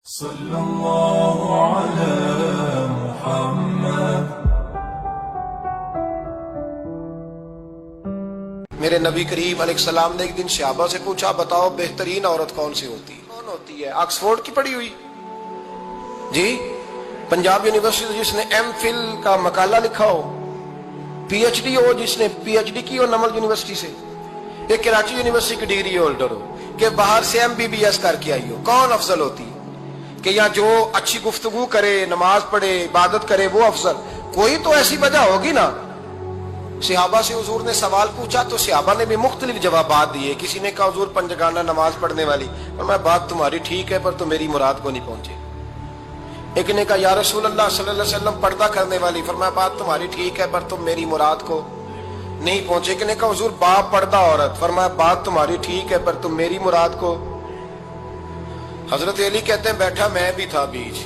صلی اللہ علی محمد۔ میرے نبی کریم علیہ السلام نے ایک دن صحابہ سے پوچھا، بتاؤ بہترین عورت کون سی ہوتی ہے؟ کون ہوتی ہے؟ آکسفورڈ کی پڑھی ہوئی جی، پنجاب یونیورسٹی جس نے ایم فل کا مقالہ لکھا ہو، پی ایچ ڈی ہو جس نے پی ایچ ڈی کی ہو نمل یونیورسٹی سے، ایک کراچی یونیورسٹی کی ڈگری ہولڈر ہو کہ باہر سے ایم بی بی ایس کر کے آئی ہو، کون افضل ہوتی ہے؟ کہ یا جو اچھی گفتگو کرے، نماز پڑھے، عبادت کرے، وہ افضل؟ کوئی تو ایسی وجہ ہوگی نا۔ صحابہ سے حضور نے سوال پوچھا تو صحابہ نے بھی مختلف جوابات دیے۔ کسی نے کہا حضور پنجگانہ نماز پڑھنے والی، فرمایا بات تمہاری ٹھیک ہے پر تم میری مراد کو نہیں پہنچے۔ ایک نے کہا یا رسول اللہ صلی اللہ علیہ وسلم پردہ کرنے والی، فرمایا بات تمہاری ٹھیک ہے پر تم میری مراد کو نہیں پہنچے۔ ایک نے کہا حضور با پردہ عورت، فرمایا بات تمہاری ٹھیک ہے پر تم میری مراد کو۔ حضرت علی کہتے ہیں بیٹھا میں بھی تھا بیچ،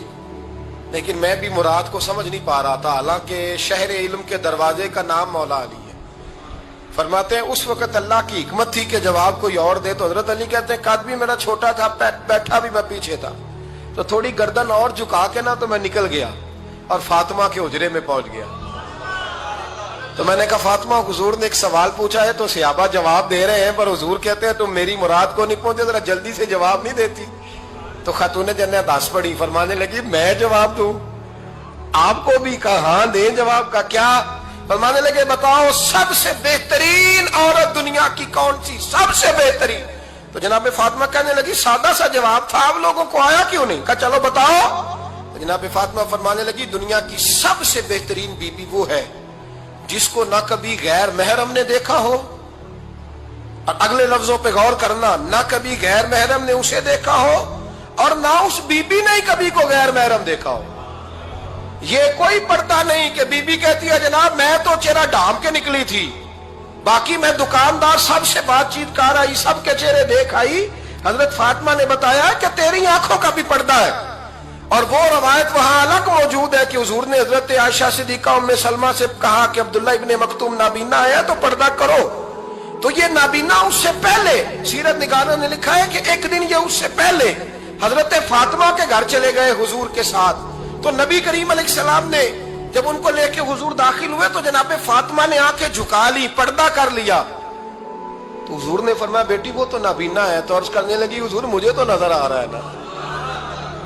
لیکن میں بھی مراد کو سمجھ نہیں پا رہا تھا، حالانکہ شہر علم کے دروازے کا نام مولا علی ہے۔ فرماتے ہیں اس وقت اللہ کی حکمت تھی کہ جواب کوئی اور دے، تو حضرت علی کہتے ہیں قد بھی میرا چھوٹا تھا، بیٹھا بھی میں پیچھے تھا، تو تھوڑی گردن اور جھکا کے نا تو میں نکل گیا اور فاطمہ کے حجرے میں پہنچ گیا۔ تو میں نے کہا فاطمہ حضور نے ایک سوال پوچھا ہے تو صحابہ جواب دے رہے ہیں پر حضور کہتے ہیں تم میری مراد کو نہیں پہنچے، ذرا جلدی سے جواب نہیں دیتی؟ تو خاتون جنت ہنس پڑی، فرمانے لگی میں جواب دوں؟ آپ کو بھی کہا ہاں دیں جواب کا کیا؟ فرمانے لگے بتاؤ سب سے بہترین عورت دنیا کی کون سی؟ سب سے بہترین؟ تو جناب فاطمہ کہنے لگی سادہ سا جواب تھا، آپ لوگوں کو آیا کیوں نہیں؟ کہا چلو بتاؤ۔ تو جناب فاطمہ فرمانے لگی دنیا کی سب سے بہترین بی بی وہ ہے جس کو نہ کبھی غیر محرم نے دیکھا ہو، اور اگلے لفظوں پہ غور کرنا، نہ کبھی غیر محرم نے اسے دیکھا ہو اور نہ اس بی بی نے کبھی کو غیر محرم دیکھا ہو۔ یہ کوئی پڑتا نہیں کہ بی بی کہتی ہے جناب میں تو چہرہ ڈھام کے نکلی تھی، باقی میں دکاندار سب سے بات چیت کر آئی، سب کے چہرے دیکھ آئی۔ حضرت فاطمہ نے بتایا کہ تیری آنکھوں کا بھی پردہ ہے، اور وہ روایت وہاں الگ موجود ہے کہ حضور نے حضرت عائشہ صدیقہ ام سلمہ سے کہا کہ عبداللہ ابن مکتوم نابینا ہے تو پردہ کرو۔ تو یہ نابینا اس سے پہلے، سیرت نگاروں نے لکھا ہے کہ ایک دن یہ اس سے پہلے حضرت فاطمہ کے گھر چلے گئے حضور کے ساتھ، تو نبی کریم علیہ السلام نے جب ان کو لے کے حضور داخل ہوئے تو جناب فاطمہ نے آنکھیں جھکا لی، پردہ کر لیا۔ تو حضور نے فرمایا بیٹی وہ تو نابینا ہے، تو عرض کرنے لگی حضور مجھے تو نظر آ رہا ہے نا۔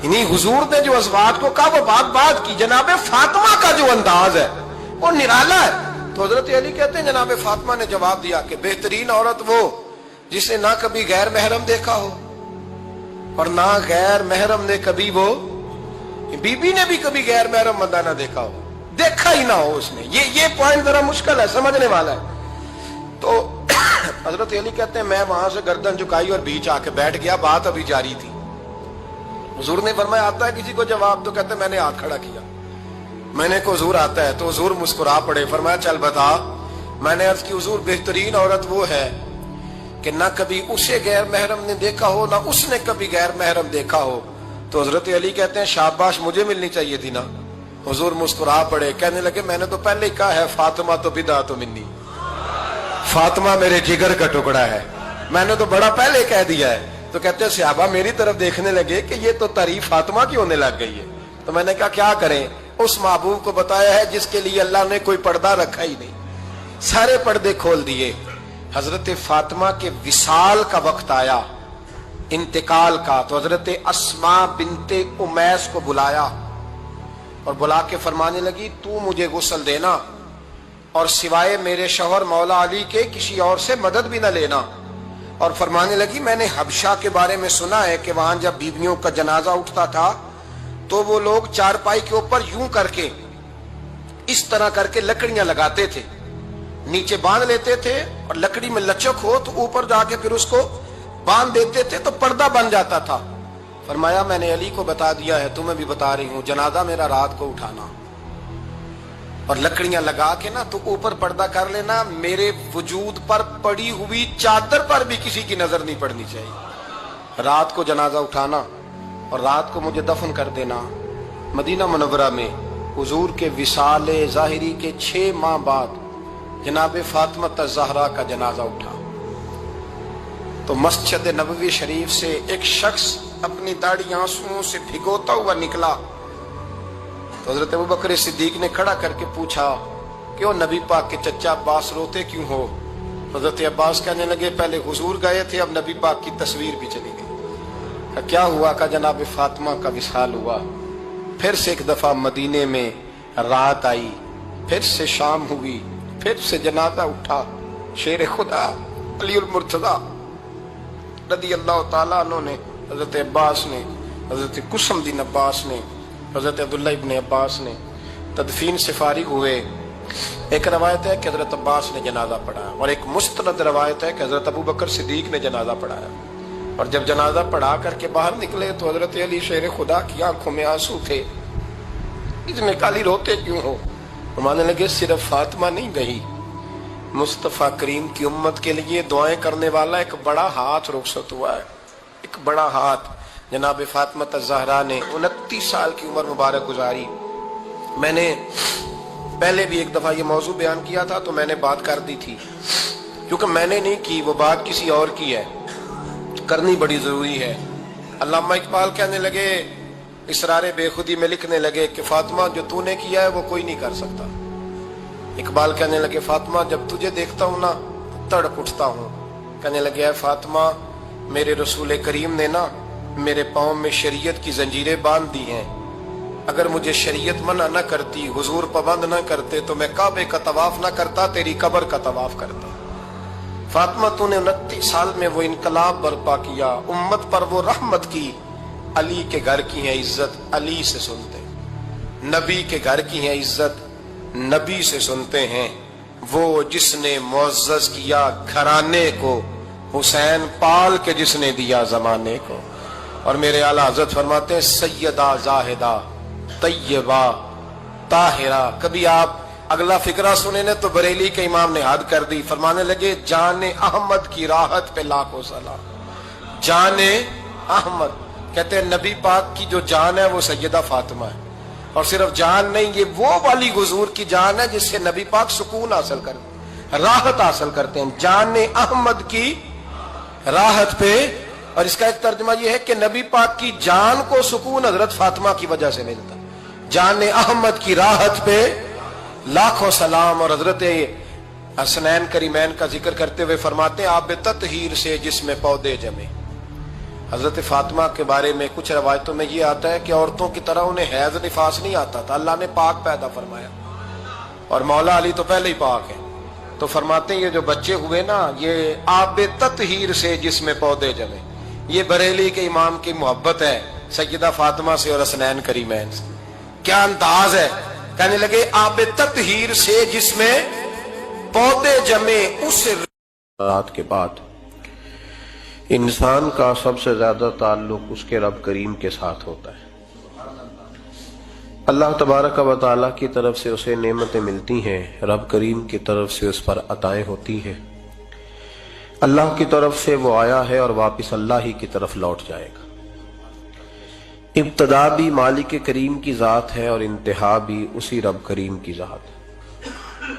یعنی حضور نے جو ازواج کو کہا وہ بات کی، جناب فاطمہ کا جو انداز ہے وہ نرالا ہے۔ تو حضرت علی کہتے ہیں جناب فاطمہ نے جواب دیا کہ بہترین عورت وہ جس نے نہ کبھی غیر محرم دیکھا ہو اور نہ غیر محرم نے کبھی، وہ بی بی نے بھی کبھی غیر محرم بندہ نہ دیکھا ہو، دیکھا ہی نہ ہو اس نے۔ یہ پوائنٹ ذرا مشکل ہے، سمجھنے والا ہے۔ تو حضرت علی کہتے ہیں میں وہاں سے گردن جھکائی اور بیچ آ کے بیٹھ گیا، بات ابھی جاری تھی۔ حضور نے فرمایا آتا ہے کسی کو جواب؟ تو کہتے ہیں میں نے ہاتھ کھڑا کیا، میں نے کو حضور آتا ہے؟ تو حضور مسکرا پڑے، فرمایا چل بتا۔ میں نے عرض کی حضور بہترین عورت وہ ہے کہ نہ کبھی اسے غیر محرم نے دیکھا ہو نہ اس نے کبھی غیر محرم دیکھا ہو۔ تو حضرت علی کہتے ہیں شاباش مجھے ملنی چاہیے تھی نا۔ حضور مسکرا پڑے، کہنے لگے میں نے تو پہلے ہی کہا ہے فاطمہ تو بدعت منی، فاطمہ میرے جگر کا ٹکڑا ہے، میں نے تو بڑا پہلے کہہ دیا ہے۔ تو کہتے ہیں صحابہ میری طرف دیکھنے لگے کہ یہ تو تعریف فاطمہ کی ہونے لگ گئی ہے۔ تو میں نے کہا کیا کریں؟ اس محبوب کو بتایا ہے جس کے لیے اللہ نے کوئی پردہ رکھا ہی نہیں، سارے پردے کھول دیے۔ حضرت فاطمہ کے وصال کا وقت آیا، انتقال کا، تو حضرت اسماء بنت امیس کو بلایا اور بلا کے فرمانے لگی تو مجھے غسل دینا اور سوائے میرے شوہر مولا علی کے کسی اور سے مدد بھی نہ لینا۔ اور فرمانے لگی میں نے حبشہ کے بارے میں سنا ہے کہ وہاں جب بیویوں کا جنازہ اٹھتا تھا تو وہ لوگ چارپائی کے اوپر یوں کر کے اس طرح کر کے لکڑیاں لگاتے تھے، نیچے باندھ لیتے تھے اور لکڑی میں لچک ہو تو اوپر جا کے پھر اس کو باندھ دیتے تھے تو پردہ بن جاتا تھا۔ فرمایا میں نے علی کو بتا دیا ہے، تمہیں بھی بتا رہی ہوں، جنازہ میرا رات کو اٹھانا اور لکڑیاں لگا کے نا تو اوپر پردہ کر لینا، میرے وجود پر پڑی ہوئی چادر پر بھی کسی کی نظر نہیں پڑنی چاہیے۔ رات کو جنازہ اٹھانا اور رات کو مجھے دفن کر دینا۔ مدینہ منورہ میں حضور کے وصال ظاہری کے 6 ماہ بعد جناب فاطمہ الزہرا کا جنازہ اٹھا تو مسجد نبوی شریف سے ایک شخص اپنی داڑھی آنسوؤں سے بھگوتا ہوا نکلا تو حضرت ابوبکر صدیق نے کھڑا کر کے پوچھا کیوں نبی پاک کے چچا عباس روتے کیوں ہو؟ حضرت عباس کہنے لگے پہلے حضور گئے تھے، اب نبی پاک کی تصویر بھی چلی گئی۔ کیا ہوا؟ کہ جناب فاطمہ کا وصال ہوا، پھر سے ایک دفعہ مدینے میں رات آئی، پھر سے شام ہوئی، پھر سے جنازہ اٹھا۔ شیر خدا علی المرتضیٰ رضی اللہ تعالیٰ عنہ نے، حضرت عباس نے، حضرت قسم بن عباس نے، حضرت عبداللہ ابن عباس نے تدفین سے فارغ ہوئے۔ ایک روایت ہے کہ حضرت عباس نے جنازہ پڑھایا، اور ایک مستند روایت ہے کہ حضرت ابوبکر صدیق نے جنازہ پڑھایا۔ اور جب جنازہ پڑھا کر کے باہر نکلے تو حضرت علی شیر خدا کی آنکھوں میں آنسو تھے۔ اتنے کالی روتے کیوں ہو؟ ماننے لگے صرف فاطمہ نہیں گئی، مصطفیٰ کریم کی امت کے لیے دعائیں کرنے والا ایک بڑا ہاتھ رخصت ہوا ہے، ایک بڑا ہاتھ۔ جناب فاطمہ الزہرا نے 29 سال کی عمر مبارک گزاری۔ میں نے پہلے بھی ایک دفعہ یہ موضوع بیان کیا تھا تو میں نے بات کر دی تھی، کیونکہ میں نے نہیں کی، وہ بات کسی اور کی ہے، کرنی بڑی ضروری ہے۔ علامہ اقبال کہنے لگے، اسرار بے خودی میں لکھنے لگے کہ فاطمہ جو تو نے کیا ہے وہ کوئی نہیں کر سکتا۔ اقبال کہنے لگے فاطمہ جب تجھے دیکھتا ہوں نا تڑپ اٹھتا ہوں۔ کہنے لگے اے فاطمہ میرے رسول کریم نے نا میرے پاؤں میں شریعت کی زنجیریں باندھ دی ہیں، اگر مجھے شریعت منع نہ کرتی، حضور پابند نہ کرتے تو میں کعبے کا طواف نہ کرتا، تیری قبر کا طواف کرتا۔ فاطمہ تو نے 29 سال میں وہ انقلاب برپا کیا، امت پر وہ رحمت کی۔ علی کے گھر کی ہے عزت، علی سے سنتے ہیں، نبی کے گھر کی ہے عزت، نبی سے سنتے ہیں۔ وہ جس نے معزز کیا گھرانے کو، حسین پال کے جس نے دیا زمانے کو۔ اور میرے اعلیٰ حضرت فرماتے ہیں سیدہ زاہدہ طیبہ طاہرہ۔ کبھی آپ اگلا فقرہ سنے نے تو بریلی کے امام نے حد کر دی، فرمانے لگے جان احمد کی راحت پہ لاکھوں سلام۔ جان احمد کہتے ہیں نبی پاک کی جو جان ہے وہ سیدہ فاطمہ ہے، اور صرف جان نہیں، یہ وہ والی حضور کی جان ہے جس سے نبی پاک سکون حاصل کرتے ہیں، راحت حاصل کرتے ہیں۔ جان احمد کی راحت پہ، اور اس کا ایک ترجمہ یہ ہے کہ نبی پاک کی جان کو سکون حضرت فاطمہ کی وجہ سے ملتا۔ جان احمد کی راحت پہ لاکھوں سلام۔ اور حضرت حسنین کریمین کا ذکر کرتے ہوئے فرماتے ہیں آب تطہیر سے جس میں پودے جمے۔ حضرت فاطمہ کے بارے میں کچھ روایتوں میں یہ آتا ہے کہ عورتوں کی طرح انہیں حیض نفاس نہیں آتا تھا، اللہ نے پاک پیدا فرمایا، اور مولا علی تو پہلے ہی پاک ہے۔ تو فرماتے ہیں یہ جو بچے ہوئے نا یہ آب تطہیر سے جس میں پودے جمے، یہ بریلی کے امام کی محبت ہے سیدہ فاطمہ سے اور حسنین کریمین سے۔ کیا انداز ہے! کہنے لگے آب تطہیر سے جس میں پودے جمے۔ اس رات کے بعد انسان کا سب سے زیادہ تعلق اس کے رب کریم کے ساتھ ہوتا ہے۔ اللہ تبارک و تعالیٰ کی طرف سے اسے نعمتیں ملتی ہیں، رب کریم کی طرف سے اس پر عطائیں ہوتی ہیں۔ اللہ کی طرف سے وہ آیا ہے اور واپس اللہ ہی کی طرف لوٹ جائے گا۔ ابتدا بھی مالک کریم کی ذات ہے اور انتہا بھی اسی رب کریم کی ذات ہے۔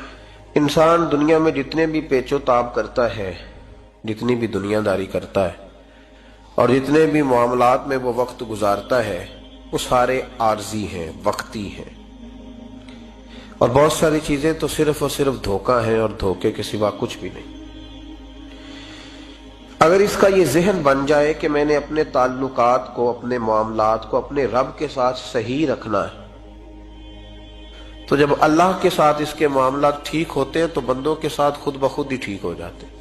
انسان دنیا میں جتنے بھی پیچ و تاب کرتا ہے، جتنی بھی دنیا داری کرتا ہے، اور جتنے بھی معاملات میں وہ وقت گزارتا ہے، وہ سارے عارضی ہیں، وقتی ہیں، اور بہت ساری چیزیں تو صرف اور صرف دھوکہ ہیں اور دھوکے کے سوا کچھ بھی نہیں۔ اگر اس کا یہ ذہن بن جائے کہ میں نے اپنے تعلقات کو، اپنے معاملات کو اپنے رب کے ساتھ صحیح رکھنا ہے، تو جب اللہ کے ساتھ اس کے معاملات ٹھیک ہوتے ہیں تو بندوں کے ساتھ خود بخود ہی ٹھیک ہو جاتے ہیں۔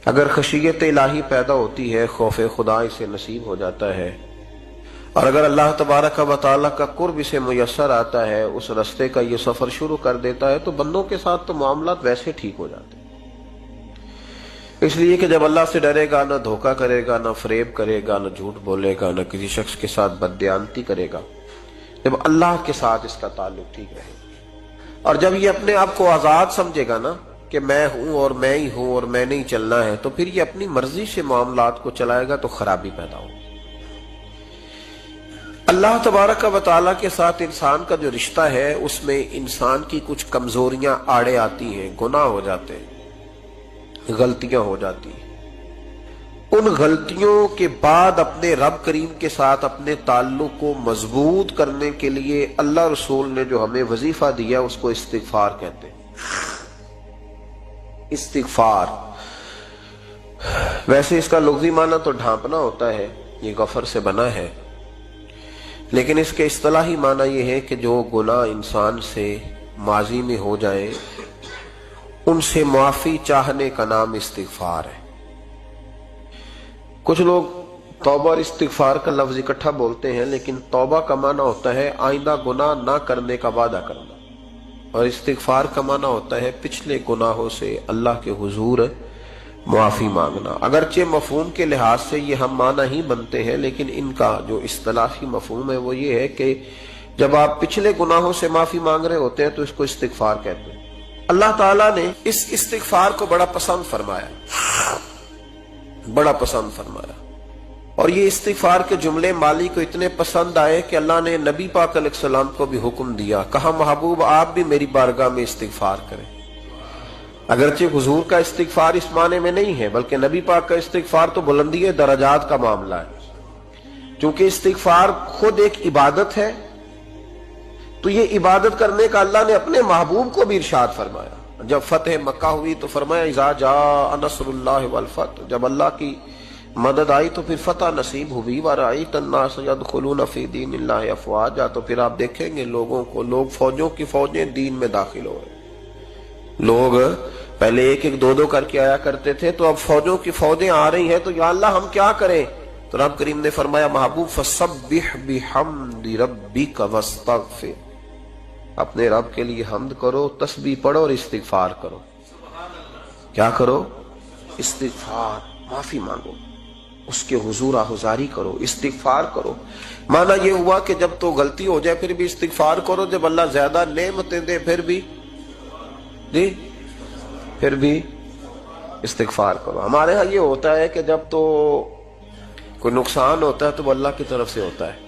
اگر خشیت الہی پیدا ہوتی ہے، خوف خدا اسے نصیب ہو جاتا ہے، اور اگر اللہ تبارک و تعالیٰ کا قرب اسے میسر آتا ہے، اس رستے کا یہ سفر شروع کر دیتا ہے، تو بندوں کے ساتھ تو معاملات ویسے ٹھیک ہو جاتے ہیں۔ اس لیے کہ جب اللہ سے ڈرے گا، نہ دھوکہ کرے گا، نہ فریب کرے گا، نہ جھوٹ بولے گا، نہ کسی شخص کے ساتھ بددیانتی کرے گا، جب اللہ کے ساتھ اس کا تعلق ٹھیک رہے گا، اور جب یہ اپنے آپ کو آزاد سمجھے گا نا کہ میں ہوں اور میں ہی ہوں اور میں نہیں چلنا ہے، تو پھر یہ اپنی مرضی سے معاملات کو چلائے گا تو خرابی پیدا ہوگی۔ اللہ تبارک و تعالیٰ کے ساتھ انسان کا جو رشتہ ہے اس میں انسان کی کچھ کمزوریاں آڑے آتی ہیں، گناہ ہو جاتے ہیں، غلطیاں ہو جاتی ہیں۔ ان غلطیوں کے بعد اپنے رب کریم کے ساتھ اپنے تعلق کو مضبوط کرنے کے لیے اللہ رسول نے جو ہمیں وظیفہ دیا اس کو استغفار کہتے ہیں۔ استغفار ویسے اس کا لفظی معنی تو ڈھانپنا ہوتا ہے، یہ غفر سے بنا ہے، لیکن اس کے اصطلاحی معنی یہ ہے کہ جو گناہ انسان سے ماضی میں ہو جائیں ان سے معافی چاہنے کا نام استغفار ہے۔ کچھ لوگ توبہ اور استغفار کا لفظ اکٹھا بولتے ہیں، لیکن توبہ کا معنی ہوتا ہے آئندہ گناہ نہ کرنے کا وعدہ کرنا، اور استغفار کا معنی ہوتا ہے پچھلے گناہوں سے اللہ کے حضور معافی مانگنا۔ اگرچہ مفہوم کے لحاظ سے یہ ہم معنی ہی بنتے ہیں، لیکن ان کا جو اصطلاحی مفہوم ہے وہ یہ ہے کہ جب آپ پچھلے گناہوں سے معافی مانگ رہے ہوتے ہیں تو اس کو استغفار کہتے ہیں۔ اللہ تعالیٰ نے اس استغفار کو بڑا پسند فرمایا، بڑا پسند فرمایا، اور یہ استغفار کے جملے مالی کو اتنے پسند آئے کہ اللہ نے نبی پاک علیہ السلام کو بھی حکم دیا، کہا محبوب آپ بھی میری بارگاہ میں استغفار کریں۔ اگرچہ حضور کا استغفار اس معنی میں نہیں ہے، بلکہ نبی پاک کا استغفار تو بلندی درجات کا معاملہ ہے۔ چونکہ استغفار خود ایک عبادت ہے تو یہ عبادت کرنے کا اللہ نے اپنے محبوب کو بھی ارشاد فرمایا۔ جب فتح مکہ ہوئی تو فرمایا اذا جاء نصر اللہ والفتح، جب اللہ کی مدد آئی تو پھر فتح نصیب ہوئی، وَرَأَيْتَ النَّاسَ يَدْخُلُونَ فِي دِينِ اللَّهِ أَفْوَاجًا، تو پھر آپ دیکھیں گے لوگوں کو، لوگ فوجوں کی فوجیں دین میں داخل ہو رہے۔ لوگ پہلے ایک ایک دو دو کر کے آیا کرتے تھے، تو اب فوجوں کی فوجیں آ رہی ہیں، تو یا اللہ ہم کیا کریں؟ تو رب کریم نے فرمایا محبوب فَسَبِّحْ بِحَمْدِ رَبِّكَ وَاسْتَغْفِرْ، اپنے رب کے لیے حمد کرو، تسبیح پڑھو اور استغفار کرو۔ کیا کرو؟ استغفار، معافی مانگو، اس کے حضور آہذاری کرو، استغفار کرو۔ معنی یہ ہوا کہ جب تو غلطی ہو جائے پھر بھی استغفار کرو، جب اللہ زیادہ نعمتیں دے پھر بھی استغفار کرو۔ ہمارے ہاں یہ ہوتا ہے کہ جب تو کوئی نقصان ہوتا ہے تو وہ اللہ کی طرف سے ہوتا ہے،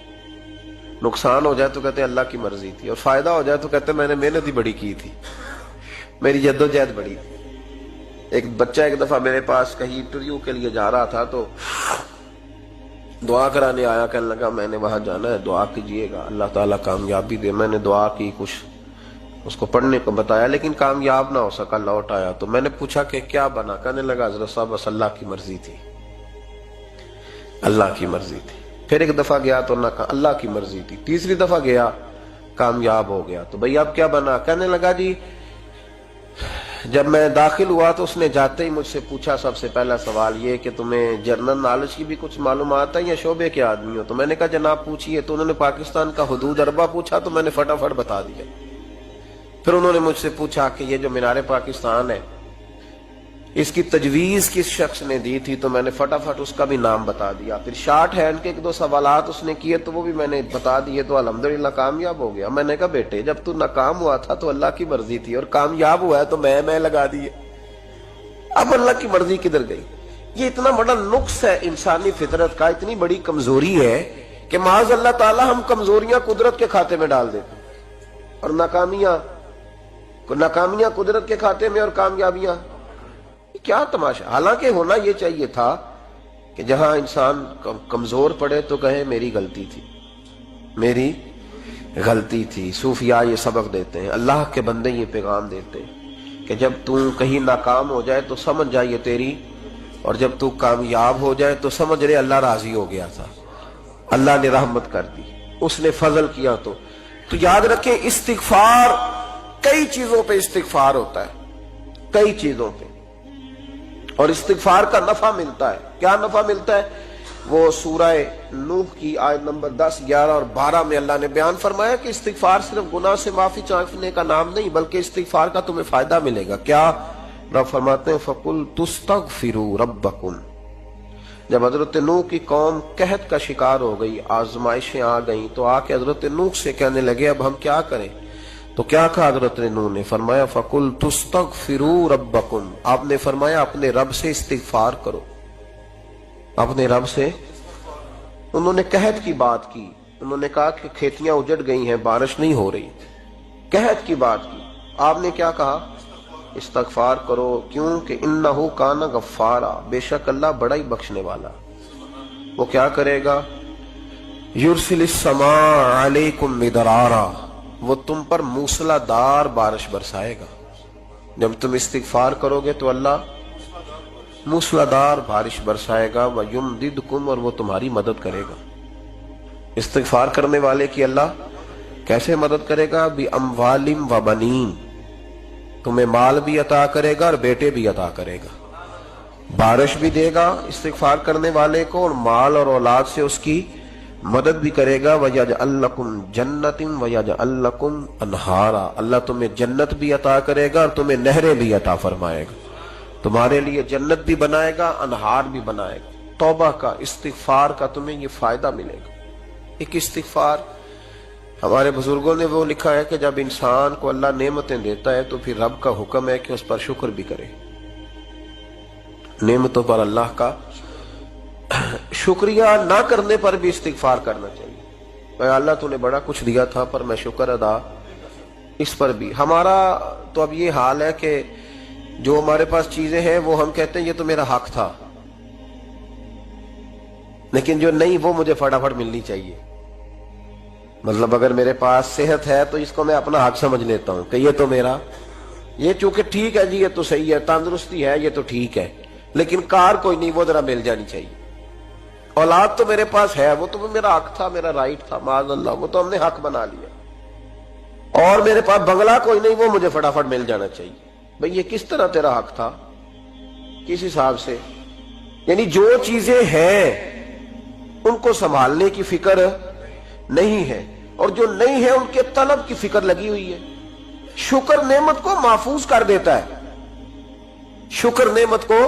نقصان ہو جائے تو کہتے ہیں اللہ کی مرضی تھی، اور فائدہ ہو جائے تو کہتے ہیں میں نے محنت ہی بڑی کی تھی، میری جدوجہد بڑی تھی۔ ایک بچہ ایک دفعہ میرے پاس کہیں انٹرویو کے لیے جا رہا تھا تو دعا کرانے آیا، کہنے لگا میں نے وہاں جانا ہے، دعا کیجئے گا اللہ تعالیٰ کامیابی دے۔ میں نے دعا کی، کچھ اس کو پڑھنے کو بتایا، لیکن کامیاب نہ ہو سکا، لوٹ آیا۔ تو میں نے پوچھا کہ کیا بنا؟ کہنے لگا حضرت صاحب بس اللہ کی مرضی تھی، اللہ کی مرضی تھی۔ پھر ایک دفعہ گیا تو نہ، اللہ کی مرضی تھی۔ تیسری دفعہ گیا، کامیاب ہو گیا۔ تو بھئی اب کیا بنا؟ کہنے لگا جی جب میں داخل ہوا تو اس نے جاتے ہی مجھ سے پوچھا سب سے پہلا سوال یہ کہ تمہیں جنرل نالج کی بھی کچھ معلومات ہے یا شعبے کے آدمی ہو؟ تو میں نے کہا جناب پوچھئے۔ تو انہوں نے پاکستان کا حدود اربہ پوچھا تو میں نے فٹافٹ بتا دیا۔ پھر انہوں نے مجھ سے پوچھا کہ یہ جو مینار پاکستان ہے اس کی تجویز کس شخص نے دی تھی؟ تو میں نے فٹافٹ اس کا بھی نام بتا دیا۔ پھر شارٹ ہینڈ کے ایک دو سوالات اس نے کیے تو وہ بھی میں نے بتا دیے، تو الحمدللہ کامیاب ہو گیا۔ میں نے کہا بیٹے جب تو ناکام ہوا تھا تو اللہ کی مرضی تھی، اور کامیاب ہوا ہے تو میں لگا دیے، اب اللہ کی مرضی کدھر گئی؟ یہ اتنا بڑا نقص ہے انسانی فطرت کا، اتنی بڑی کمزوری ہے کہ معاذ اللہ تعالی ہم کمزوریاں قدرت کے کھاتے میں ڈال دیتے ہیں، اور ناکامیاں قدرت کے کھاتے میں، اور کامیابیاں کیا تماشا۔ حالانکہ ہونا یہ چاہیے تھا کہ جہاں انسان کمزور پڑے تو کہے میری غلطی تھی، میری غلطی تھی۔ صوفیاء یہ سبق دیتے ہیں، اللہ کے بندے یہ پیغام دیتے ہیں کہ جب تو کہیں ناکام ہو جائے تو سمجھ جائے تیری، اور جب تو کامیاب ہو جائے تو سمجھ رہے اللہ راضی ہو گیا تھا، اللہ نے رحمت کر دی، اس نے فضل کیا۔ تو یاد رکھیں استغفار، کئی چیزوں پہ استغفار ہوتا ہے، کئی چیزوں پہ، اور استغفار کا نفع ملتا ہے۔ کیا نفع ملتا ہے؟ وہ سورہ نوح کی آیت نمبر 10، 11 اور 12 میں اللہ نے بیان فرمایا کہ استغفار صرف گناہ سے معافی چاہنے کا نام نہیں، بلکہ استغفار کا تمہیں فائدہ ملے گا۔ کیا؟ رب فرماتے ہیں فَقُلْتُ اسْتَغْفِرُوا رَبَّكُمْ۔ جب حضرت نوح کی قوم قحط کا شکار ہو گئی، آزمائشیں آ گئیں، تو آ کے حضرت نوح سے کہنے لگے اب ہم کیا کریں؟ تو کیا کہا حضرت نوح نے؟ فرمایا فَقُلْتُ اسْتَغْفِرُوا رَبَّكُمْ، آپ نے فرمایا اپنے رب سے استغفار کرو، اپنے رب سے۔ انہوں نے قحط کی بات کی، انہوں نے کہا کہ کھیتیاں اجڑ گئی ہیں، بارش نہیں ہو رہی، قحط کی بات کی۔ آپ نے کیا کہا؟ استغفار کرو، کیوں کہ انہو کان غفارا، بے شک اللہ بڑا ہی بخشنے والا۔ وہ کیا کرے گا؟ یرسل السماء علیکم مدرارا، وہ تم پر موسلا دار بارش برسائے گا۔ جب تم استغفار کرو گے تو اللہ موسلا دار بارش برسائے گا، وَيُمْدِدْكُمْ، اور وہ تمہاری مدد کرے گا۔ استغفار کرنے والے کی اللہ کیسے مدد کرے گا؟ بِأَمْوَالٍ وَبَنِينَ، تمہیں مال بھی عطا کرے گا اور بیٹے بھی عطا کرے گا، بارش بھی دے گا استغفار کرنے والے کو، اور مال اور اولاد سے اس کی مدد بھی کرے گا۔ وَيَجْعَلْ لَكُمْ جَنَّةٍ وَيَجْعَلْ لَكُمْ أَنْهَارًا، اللہ تمہیں جنت بھی عطا کرے گا اور تمہیں نہریں بھی عطا فرمائے گا، تمہارے لیے جنت بھی بنائے گا، انہار بھی بنائے گا۔ توبہ کا، استغفار کا تمہیں یہ فائدہ ملے گا۔ ایک استغفار، ہمارے بزرگوں نے وہ لکھا ہے کہ جب انسان کو اللہ نعمتیں دیتا ہے تو پھر رب کا حکم ہے کہ اس پر شکر بھی کرے، نعمتوں پر اللہ کا شکریہ نہ کرنے پر بھی استغفار کرنا چاہیے۔ اے اللہ تو نے بڑا کچھ دیا تھا پر میں شکر ادا اس پر بھی۔ ہمارا تو اب یہ حال ہے کہ جو ہمارے پاس چیزیں ہیں وہ ہم کہتے ہیں یہ تو میرا حق تھا، لیکن جو نہیں وہ مجھے فٹافٹ ملنی چاہیے۔ مطلب اگر میرے پاس صحت ہے تو اس کو میں اپنا حق سمجھ لیتا ہوں کہ یہ تو میرا، یہ چونکہ ٹھیک ہے جی، یہ تو صحیح ہے، تندرستی ہے یہ تو ٹھیک ہے، لیکن کار کوئی نہیں، وہ ذرا مل جانی چاہیے۔ اولاد تو میرے پاس ہے، وہ تو میرا حق تھا، میرا رائٹ تھا، معاذ اللہ وہ تو ہم نے حق بنا لیا۔ اور میرے پاس بنگلہ کوئی نہیں، وہ مجھے فٹافٹ مل جانا چاہیے۔ بھئی یہ کس طرح تیرا حق تھا، کس حساب سے؟ یعنی جو چیزیں ہیں ان کو سنبھالنے کی فکر نہیں ہے، اور جو نہیں ہے ان کے طلب کی فکر لگی ہوئی ہے۔ شکر نعمت کو محفوظ کر دیتا ہے، شکر نعمت کو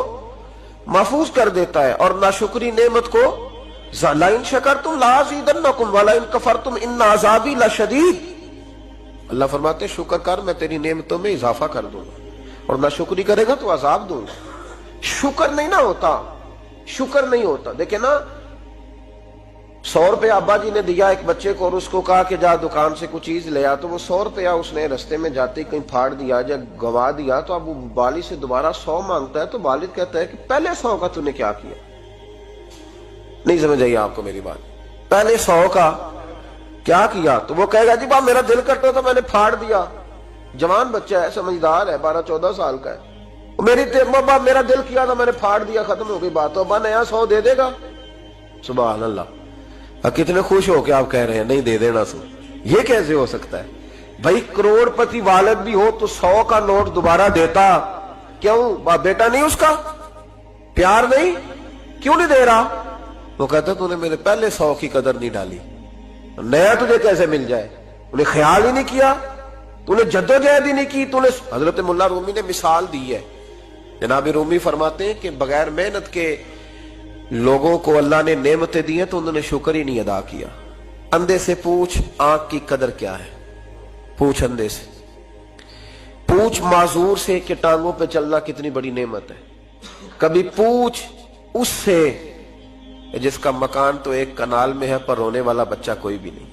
محفوظ کر دیتا ہے، اور ناشکری نعمت کو لَئِن شَكَرْتُمْ لَأَزِيدَنَّكُمْ وَلَئِن كَفَرْتُمْ إِنَّ عَذَابِي لَشَدِيدٌ، اللہ فرماتے ہیں شکر کر، میں تیری نعمتوں میں اضافہ کر دوں گا، اور ناشکری کرے گا تو عذاب دوں گا۔ شکر نہیں نہ ہوتا، شکر نہیں ہوتا۔ دیکھیں نا، 100 روپے ابا جی نے دیا ایک بچے کو اور اس کو کہا کہ جا دکان سے کچھ چیز لے آ، تو وہ 100 روپیہ اس نے رستے میں جاتے کہیں پھاڑ دیا یا گوا دیا، تو اب وہ والد سے دوبارہ 100 مانگتا ہے، تو والد کہتا ہے کہ پہلے 100 کا تو نے کیا کیا؟ نہیں سمجھ آئی آپ کو میری بات؟ پہلے 100 کا کیا کیا؟ تو وہ کہے گا جی باپ میرا دل کرتا تو میں نے پھاڑ دیا۔ جوان بچہ ہے، سمجھدار ہے، 12-14 سال کا ہے، میرا دل کیا تھا میں نے پھاڑ دیا، ختم ہو گئی بات، تو ابا نیا 100 دے دے گا؟ سبحان اللہ، کتنے خوش ہو کے آپ کہہ رہے ہیں نہیں دے دینا سو، یہ کیسے ہو سکتا ہے؟ بھائی کروڑ پتی والد بھی ہو تو 100 کا نوٹ دوبارہ دیتا کیوں؟ بیٹا نہیں اس کا؟ پیار نہیں؟ کیوں نہیں دے رہا؟ وہ کہتا تو نے میرے پہلے 100 کی قدر نہیں ڈالی، نیا تجھے کیسے مل جائے؟ انہیں خیال ہی نہیں کیا، تو نے جدوجہد ہی نہیں کی، تو نے۔ حضرت ملا رومی نے مثال دی ہے، جناب رومی فرماتے ہیں کہ بغیر محنت کے لوگوں کو اللہ نے نعمتیں دی ہیں تو انہوں نے شکر ہی نہیں ادا کیا۔ اندھے سے پوچھ آنکھ کی قدر کیا ہے، پوچھ اندھے سے، پوچھ معذور سے کہ ٹانگوں پہ چلنا کتنی بڑی نعمت ہے، کبھی پوچھ اس سے جس کا مکان تو ایک کنال میں ہے پر رونے والا بچہ کوئی بھی نہیں،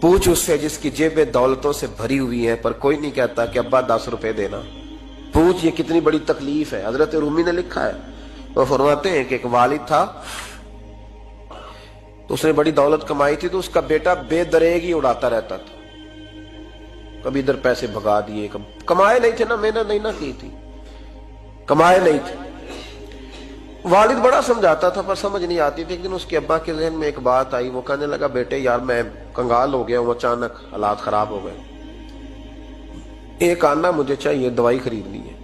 پوچھ اس سے جس کی جیبیں دولتوں سے بھری ہوئی ہیں پر کوئی نہیں کہتا کہ ابا 10 روپے دینا، پوچھ یہ کتنی بڑی تکلیف ہے۔ حضرت رومی نے لکھا ہے، وہ فرماتے ہیں کہ ایک والد تھا تو اس نے بڑی دولت کمائی تھی، تو اس کا بیٹا بے دریغ ہی اڑاتا رہتا تھا، کبھی ادھر پیسے بھگا دیے، کمائے نہیں تھے نا، محنت نہیں نہ کی تھی، کمائے نہیں تھے۔ والد بڑا سمجھاتا تھا پر سمجھ نہیں آتی تھی۔ ایک دن اس کے ابا کے ذہن میں ایک بات آئی، وہ کہنے لگا بیٹے یار میں کنگال ہو گیا ہوں، اچانک حالات خراب ہو گئے، ایک آنا مجھے چاہیے، دوائی خریدنی ہے،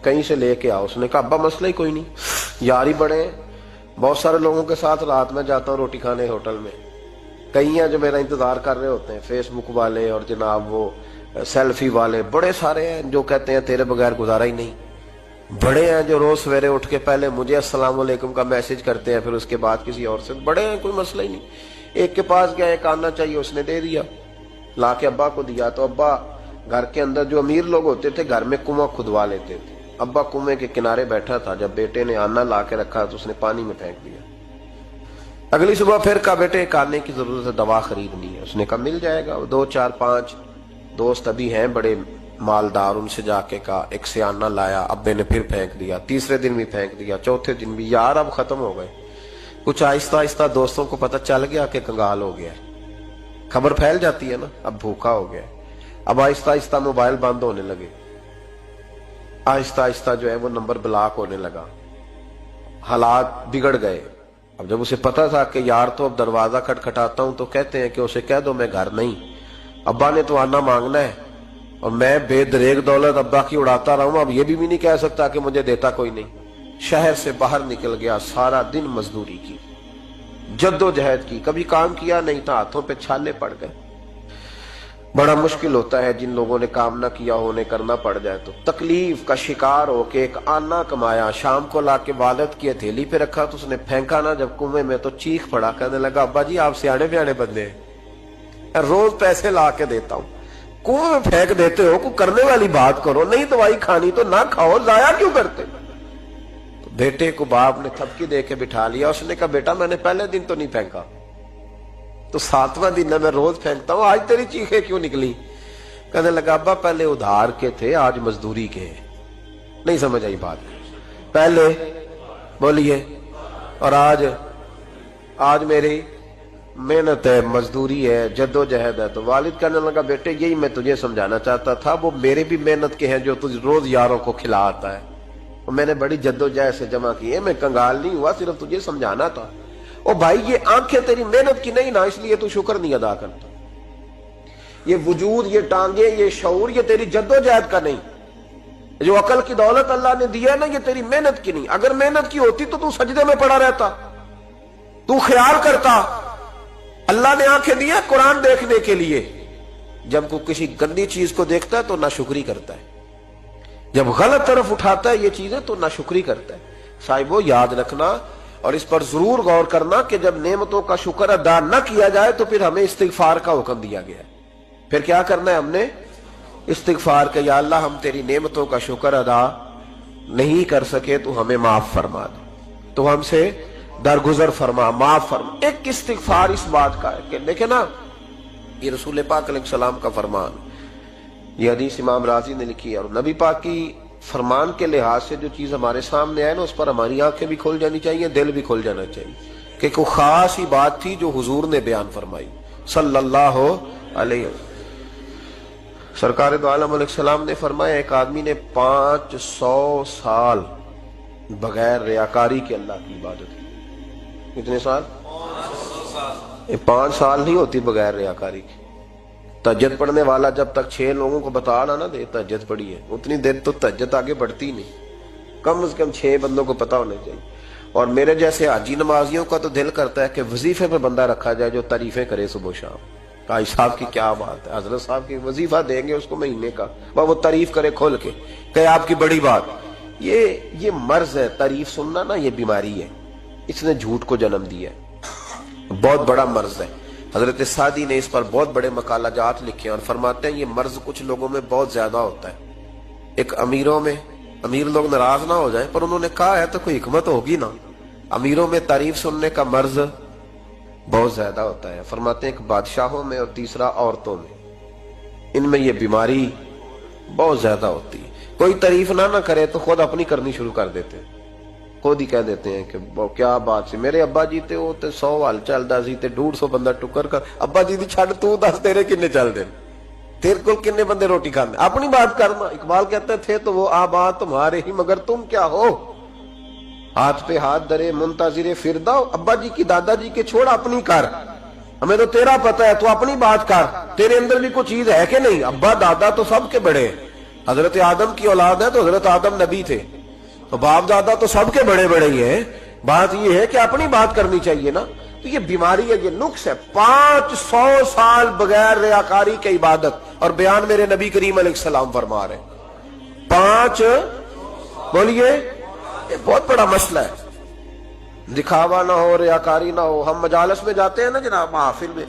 کہیں سے لے کے آؤ۔ اس نے کہا ابا مسئلہ ہی کوئی نہیں، یار ہی بڑے ہیں، بہت سارے لوگوں کے ساتھ رات میں جاتا ہوں روٹی کھانے ہوٹل میں، کئی ہیں جو میرا انتظار کر رہے ہوتے ہیں، فیس بک والے اور جناب وہ سیلفی والے بڑے سارے ہیں جو کہتے ہیں تیرے بغیر گزارا ہی نہیں، بڑے ہیں جو روز سویرے اٹھ کے پہلے مجھے السلام علیکم کا میسج کرتے ہیں پھر اس کے بعد کسی اور سے، بڑے ہیں کوئی مسئلہ ہی نہیں۔ ایک کے پاس گیا، ایک آنا چاہیے، اس نے دے دیا، لا کے ابا کو دیا، تو ابا گھر کے اندر جو امیر لوگ ہوتے تھے گھر میں کنواں کھدوا لیتے تھے، ابا کنویں کے کنارے بیٹھا تھا، جب بیٹے نے آنا لا کے رکھا تو اس نے پانی میں پھینک دیا۔ اگلی صبح پھر کہا بیٹے ایک آنے کی ضرورت ہے، دوا خریدنی ہے، اس نے کہا مل جائے گا۔ 2 4 5 دوست ابھی ہیں بڑے مالدار، ان سے جا کے کہا، ایک سیانہ لایا، ابے نے پھر پھینک دیا، تیسرے دن بھی پھینک دیا، چوتھے دن بھی، یار اب ختم ہو گئے۔ کچھ آہستہ آہستہ دوستوں کو پتہ چل گیا کہ کنگال ہو گیا ہے، خبر پھیل جاتی ہے نا، اب بھوکا ہو گیا ہے۔ اب آہستہ آہستہ موبائل بند ہونے لگے، آہستہ آہستہ جو ہے وہ نمبر بلاک ہونے لگا، حالات بگڑ گئے۔ اب جب اسے پتا تھا کہ یار تو اب دروازہ کھٹکھٹاتا ہوں تو کہتے ہیں کہ اسے کہہ دو میں گھر نہیں، ابا نے تو آنا مانگنا ہے، اور میں بے دریغ دولت ابا کی اڑاتا رہا ہوں، اب یہ بھی نہیں کہہ سکتا کہ مجھے دیتا کوئی نہیں۔ شہر سے باہر نکل گیا، سارا دن مزدوری کی، جد و جہد کی، کبھی کام کیا نہیں تھا، ہاتھوں پہ چھالے پڑ گئے۔ بڑا مشکل ہوتا ہے جن لوگوں نے کام نہ کیا ہو، انہیں کرنا پڑ جائے تو۔ تکلیف کا شکار ہو کے ایک آنا کمایا، شام کو لا کے والد کی ہتھیلی پہ رکھا تو اس نے پھینکا نا جب کنویں میں تو چیخ پڑا، کہنے لگا ابا جی آپ سیانے بیانے بندے ہیں، روز پیسے لا کے دیتا ہوں، کنویں میں پھینک دیتے ہو، کوئی کرنے والی بات کرو، نہیں دوائی کھانی تو نہ کھاؤ، ضائع کیوں کرتے؟ بیٹے کو باپ نے تھپکی دے کے بٹھا لیا، اس نے کہا بیٹا میں نے پہلے دن تو نہیں پھینکا، تو 7واں دن میں روز پھینکتا ہوں، آج تیری چیخیں کیوں نکلی؟ کہنے لگا ابا پہلے ادھار کے تھے، آج مزدوری کے ہیں۔ نہیں سمجھ آئی بات؟ پہلے بولیے، اور آج میری محنت ہے، مزدوری ہے، جد و جہد ہے۔ تو والد کہنے لگا بیٹے یہی میں تجھے سمجھانا چاہتا تھا، وہ میرے بھی محنت کے ہیں جو تجھ روز یاروں کو کھلا آتا ہے، اور میں نے بڑی جد و جہد سے جمع کی ہے، میں کنگال نہیں ہوا، صرف تجھے سمجھانا تھا۔ او بھائی یہ آنکھیں تیری محنت کی نہیں نا، اس لیے تو شکر نہیں ادا کرتا، یہ وجود، یہ ٹانگیں، یہ شعور، یہ تیری جد و جہد کا نہیں، جو عقل کی دولت اللہ نے دی ہے نا، یہ تیری محنت کی نہیں۔ اگر محنت کی ہوتی تو سجدے میں پڑا رہتا، تو خیال کرتا اللہ نے آنکھیں دی ہے قرآن دیکھنے کے لیے، جب کوئی کسی گندی چیز کو دیکھتا ہے تو ناشکری کرتا ہے، جب غلط طرف اٹھاتا ہے یہ چیزیں تو ناشکری کرتا ہے۔ صاحبو یاد رکھنا اور اس پر ضرور غور کرنا کہ جب نعمتوں کا شکر ادا نہ کیا جائے تو پھر ہمیں استغفار کا حکم دیا گیا ہے۔ پھر کیا کرنا ہے ہم نے؟ استغفار کہ یا اللہ ہم تیری نعمتوں کا شکر ادا نہیں کر سکے تو ہمیں معاف فرما دے، تو ہم سے درگزر فرما، معاف فرما۔ ایک استغفار اس بات کا ہے کہ دیکھیں نا، یہ رسول پاک علیہ السلام کا فرمان، یہ حدیث امام رازی نے لکھی ہے، اور نبی پاک کی فرمان کے لحاظ سے جو چیز ہمارے سامنے آئے نا اس پر ہماری آنکھیں بھی کھل جانی چاہیے، دل بھی کھل جانا چاہیے، کہ کوئی خاص ہی بات تھی جو حضور نے بیان فرمائی صلی اللہ علیہ وسلم۔ سرکار دو عالم علیہ السلام نے فرمایا ایک آدمی نے 500 سال بغیر ریاکاری کے اللہ کی عبادت کی۔ کتنے سال؟ 5 سال نہیں ہوتی بغیر ریاکاری کی۔ تہجد پڑھنے والا جب تک 6 لوگوں کو بتا نہ دے تہجد پڑھی ہے، اتنی دیر تو تہجد آگے بڑھتی نہیں، کم از کم 6 بندوں کو پتا ہونا چاہیے۔ اور میرے جیسے حاجی نمازیوں کا تو دل کرتا ہے کہ وظیفے پہ بندہ رکھا جائے جو تعریفیں کرے صبح و شام، حاج صاحب کی کیا بات ہے، حضرت صاحب کی وظیفہ دیں گے اس کو مہینے کا، وہ تعریف کرے کھول کے کہ آپ کی بڑی بات۔ یہ مرض ہے، تعریف سننا نا یہ بیماری ہے، اس نے جھوٹ کو جنم دیا ہے، بہت بڑا مرض ہے۔ حضرت سعدی نے اس پر بہت بڑے مقالہ جات لکھے ہیں اور فرماتے ہیں یہ مرض کچھ لوگوں میں بہت زیادہ ہوتا ہے۔ ایک امیروں میں، امیر لوگ ناراض نہ ہو جائیں پر انہوں نے کہا ہے تو کوئی حکمت ہوگی نا، امیروں میں تعریف سننے کا مرض بہت زیادہ ہوتا ہے۔ فرماتے ہیں ایک بادشاہوں میں اور تیسرا عورتوں میں، ان میں یہ بیماری بہت زیادہ ہوتی ہے۔ کوئی تعریف نہ کرے تو خود اپنی کرنی شروع کر دیتے ہیں، خود ہی کہہ دیتے ہیں کہ کیا بات سی، میرے ابا جی تے وہ تے 100 حال چلدا سی تے 150 بندہ ٹکر کر، ابا جی دی چھڈ تو دس تیرے کنے چل دے، تیرے کول کنے بندے روٹی کھاندے، اپنی بات کرنا۔ اقبال کہتے تھے تو وہ آبا تمہارے ہی مگر تم کیا ہو، ہاتھ پہ ہاتھ درے منتظر فردا، ابا جی کی دادا جی کے چھوڑ اپنی کر، ہمیں تو تیرا پتہ ہے تو اپنی بات کر، تیرے اندر بھی کوئی چیز ہے کہ نہیں۔ ابا دادا تو سب کے بڑے، حضرت آدم کی اولاد ہے تو حضرت آدم نبی تھے، تو باپ دادا تو سب کے بڑے بڑے ہی ہیں، بات یہ ہے کہ اپنی بات کرنی چاہیے نا۔ تو یہ بیماری ہے، یہ نقص ہے۔ 500 سال بغیر ریاکاری کی عبادت، اور بیان میرے نبی کریم علیہ السلام فرما رہے ہیں 5، بولیے، یہ بہت بڑا مسئلہ ہے، دکھاوا نہ ہو، ریاکاری نہ ہو۔ ہم مجالس میں جاتے ہیں نا جناب، محافل میں،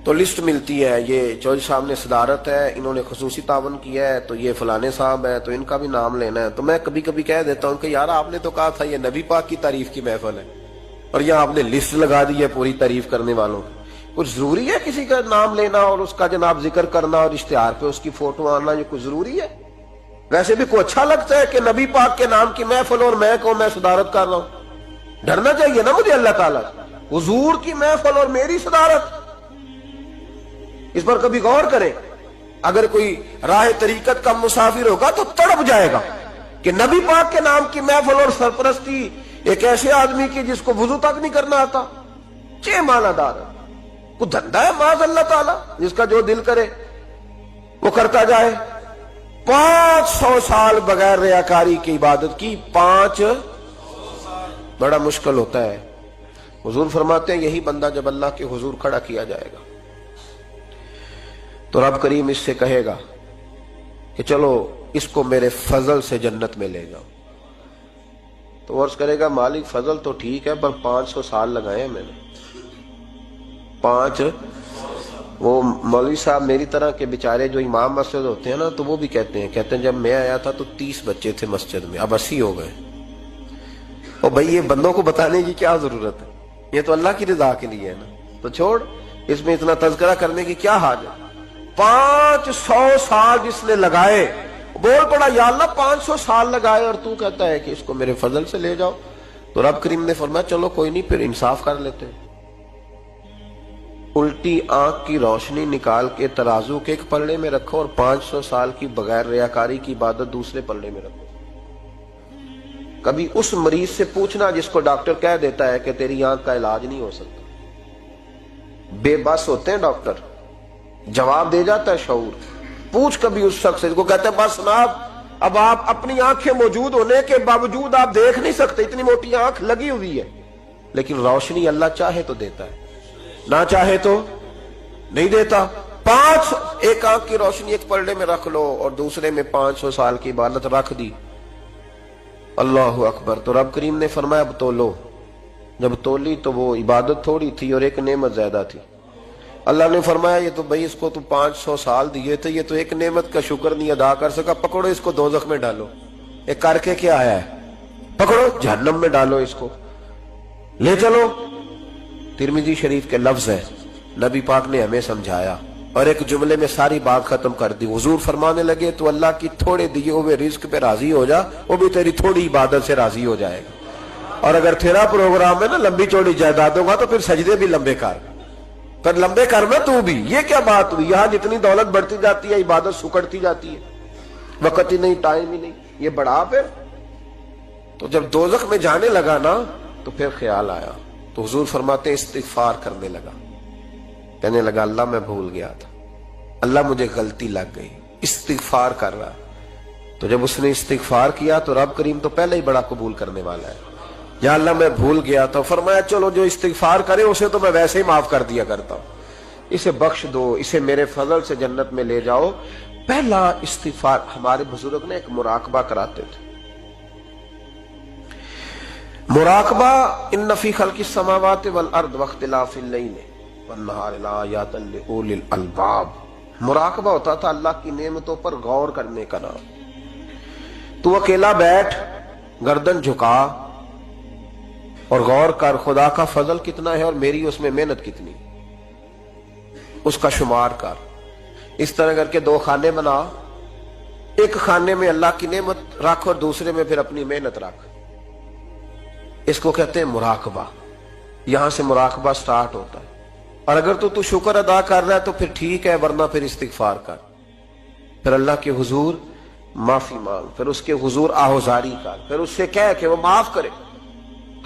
تو لسٹ ملتی ہے، یہ چودھری صاحب نے صدارت ہے، انہوں نے خصوصی تعاون کیا ہے، تو یہ فلانے صاحب ہے تو ان کا بھی نام لینا ہے۔ تو میں کبھی کبھی کہہ دیتا ہوں کہ یار آپ نے تو کہا تھا یہ نبی پاک کی تعریف کی محفل ہے، اور یہاں آپ نے لسٹ لگا دی ہے پوری تعریف کرنے والوں کی۔ کچھ ضروری ہے کسی کا نام لینا اور اس کا جناب ذکر کرنا اور اشتہار پہ اس کی فوٹو آنا؟ یہ کچھ ضروری ہے؟ ویسے بھی کوئی اچھا لگتا ہے کہ نبی پاک کے نام کی محفل اور میں صدارت کر رہا ہوں؟ ڈرنا چاہیے نا مجھے اللہ تعالیٰ سے، حضور کی محفل اور میری صدارت، اس پر کبھی غور کریں۔ اگر کوئی راہ طریقت کا مسافر ہوگا تو تڑپ جائے گا کہ نبی پاک کے نام کی محفل اور سرپرستی ایک ایسے آدمی کی جس کو وضو تک نہیں کرنا آتا، چھ معنی دار ہے، کوئی دھندا ہے معاذ اللہ تعالیٰ، جس کا جو دل کرے وہ کرتا جائے۔ 500 سال بغیر ریاکاری کی عبادت کی، 500 بڑا مشکل ہوتا ہے۔ حضور فرماتے ہیں یہی بندہ جب اللہ کے حضور کھڑا کیا جائے گا تو رب کریم اس سے کہے گا کہ چلو اس کو میرے فضل سے جنت میں لے جاؤ۔ تو عرض کرے گا مالک فضل تو ٹھیک ہے پر 500 سال لگائے ہیں میں نے، 5 وہ مولوی صاحب میری طرح کے بیچارے جو امام مسجد ہوتے ہیں نا تو وہ بھی کہتے ہیں جب میں آیا تھا تو 30 بچے تھے مسجد میں، اب 80 ہو گئے۔ اور بھائی یہ بندوں کو بتانے کی کیا ضرورت ہے، یہ تو اللہ کی رضا کے لیے ہے نا، تو چھوڑ اس میں اتنا تذکرہ کرنے کی کیا حاجت۔ 500 سال جس نے لگائے، بول پڑا یا اللہ 500 سال لگائے اور تو کہتا ہے کہ اس کو میرے فضل سے لے جاؤ۔ تو رب کریم نے فرمایا چلو کوئی نہیں، پھر انصاف کر لیتے ہیں، الٹی آنکھ کی روشنی نکال کے ترازو کے ایک پلڑے میں رکھو اور 500 سال کی بغیر ریاکاری کی عبادت دوسرے پلڑے میں رکھو۔ کبھی اس مریض سے پوچھنا جس کو ڈاکٹر کہہ دیتا ہے کہ تیری آنکھ کا علاج نہیں ہو سکتا، بے بس ہوتے ہیں ڈاکٹر، جواب دے جاتا ہے شعور۔ پوچھ کبھی اس شخص سے کو کہتے ہیں بس جناب اب آپ اپنی آنکھیں موجود ہونے کے باوجود آپ دیکھ نہیں سکتے، اتنی موٹی آنکھ لگی ہوئی ہے، لیکن روشنی اللہ چاہے تو دیتا ہے، نہ چاہے تو نہیں دیتا۔ 5 ایک آنکھ کی روشنی ایک پلڑے میں رکھ لو اور دوسرے میں 500 سال کی عبادت رکھ دی، اللہ اکبر۔ تو رب کریم نے فرمایا اب تولو، جب تولی تو وہ عبادت تھوڑی تھی اور ایک نعمت زیادہ تھی۔ اللہ نے فرمایا یہ تو بھائی اس کو تو 500 سال دیے تھے، یہ تو ایک نعمت کا شکر نہیں ادا کر سکا، پکڑو اس کو دوزخ میں ڈالو۔ ایک کر کے کیا آیا ہے، پکڑو جہنم میں ڈالو، اس کو لے چلو۔ ترمذی شریف کے لفظ ہے، نبی پاک نے ہمیں سمجھایا اور ایک جملے میں ساری بات ختم کر دی۔ حضور فرمانے لگے تو اللہ کی تھوڑے دیے ہوئے رزق پہ راضی ہو جا، وہ بھی تیری تھوڑی عبادت سے راضی ہو جائے گا۔ اور اگر تیرا پروگرام ہے نا لمبی چوڑی جائیدادوں کا تو پھر سجدے بھی لمبے کر، پر لمبے کرنا تو بھی۔ یہ کیا بات ہوئی، یہاں جتنی دولت بڑھتی جاتی ہے عبادت سکڑتی جاتی ہے، وقت ہی نہیں، ٹائم ہی نہیں، یہ بڑھا پھر۔ تو جب دوزخ میں جانے لگا نا تو پھر خیال آیا، تو حضور فرماتے استغفار کرنے لگا، کہنے لگا اللہ میں بھول گیا تھا، اللہ مجھے غلطی لگ گئی، استغفار کر رہا۔ تو جب اس نے استغفار کیا تو رب کریم تو پہلے ہی بڑا قبول کرنے والا ہے، یا اللہ میں بھول گیا تھا، فرمایا چلو جو استغفار کرے اسے تو میں ویسے ہی معاف کر دیا کرتا ہوں، اسے بخش دو، اسے میرے فضل سے جنت میں لے جاؤ۔ پہلا استغفار، ہمارے بزرگ نے ایک مراقبہ کراتے تھے، مراقبہ ان فی خلق السماوات والارض واختلاف اللیل والنہار لآیات لأولی الالباب۔ مراقبہ ہوتا تھا اللہ کی نعمتوں پر غور کرنے کا نام۔ تو اکیلا بیٹھ، گردن جھکا اور غور کر خدا کا فضل کتنا ہے اور میری اس میں محنت کتنی، اس کا شمار کر۔ اس طرح کر کے 2 خانے بنا، ایک خانے میں اللہ کی نعمت رکھ اور دوسرے میں پھر اپنی محنت رکھ، اس کو کہتے ہیں مراقبہ۔ یہاں سے مراقبہ سٹارٹ ہوتا ہے، اور اگر تو شکر ادا کر رہا ہے تو پھر ٹھیک ہے، ورنہ پھر استغفار کر، پھر اللہ کے حضور معافی مانگ، پھر اس کے حضور آہوزاری کر، پھر اس سے کہہ کہ وہ معاف کرے۔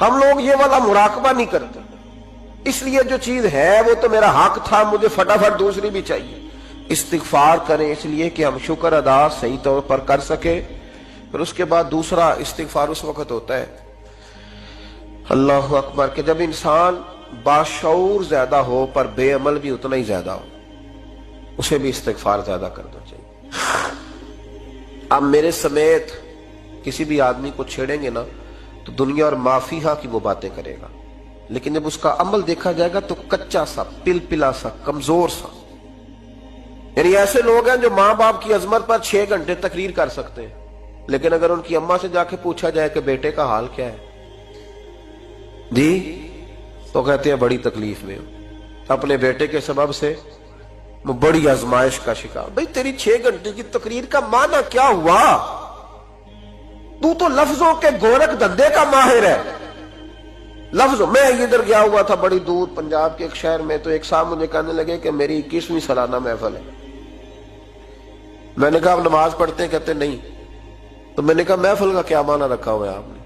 ہم لوگ یہ والا مراقبہ نہیں کرتے، اس لیے جو چیز ہے وہ تو میرا حق تھا، مجھے فٹافٹ دوسری بھی چاہیے۔ استغفار کریں اس لیے کہ ہم شکر ادا صحیح طور پر کر سکے۔ پھر اس کے بعد دوسرا استغفار اس وقت ہوتا ہے اللہ اکبر کہ جب انسان باشعور زیادہ ہو پر بے عمل بھی اتنا ہی زیادہ ہو، اسے بھی استغفار زیادہ کرنا چاہیے۔ اب میرے سمیت کسی بھی آدمی کو چھیڑیں گے نا تو دنیا اور مافیہا کی وہ باتیں کرے گا، لیکن جب اس کا عمل دیکھا جائے گا تو کچا سا، پلپلا سا، کمزور سا۔ یعنی ایسے لوگ ہیں جو ماں باپ کی عظمت پر 6 گھنٹے تقریر کر سکتے ہیں، لیکن اگر ان کی اماں سے جا کے پوچھا جائے کہ بیٹے کا حال کیا ہے جی، تو کہتے ہیں بڑی تکلیف میں ہو۔ اپنے بیٹے کے سبب سے وہ بڑی آزمائش کا شکار. بھئی تیری 6 گھنٹے کی تقریر کا معنی کیا ہوا؟ تو لفظوں کے گورکھ دھندے کا ماہر ہے. لفظوں میں ادھر گیا ہوا تھا بڑی دور پنجاب کے ایک شہر میں، تو ایک صاحب مجھے کہنے لگے کہ میری 21ویں سالانہ محفل ہے. میں نے کہا آپ نماز پڑھتے ہیں؟ کہتے نہیں. تو میں نے کہا محفل کا کیا معنی رکھا ہوا ہے آپ نے؟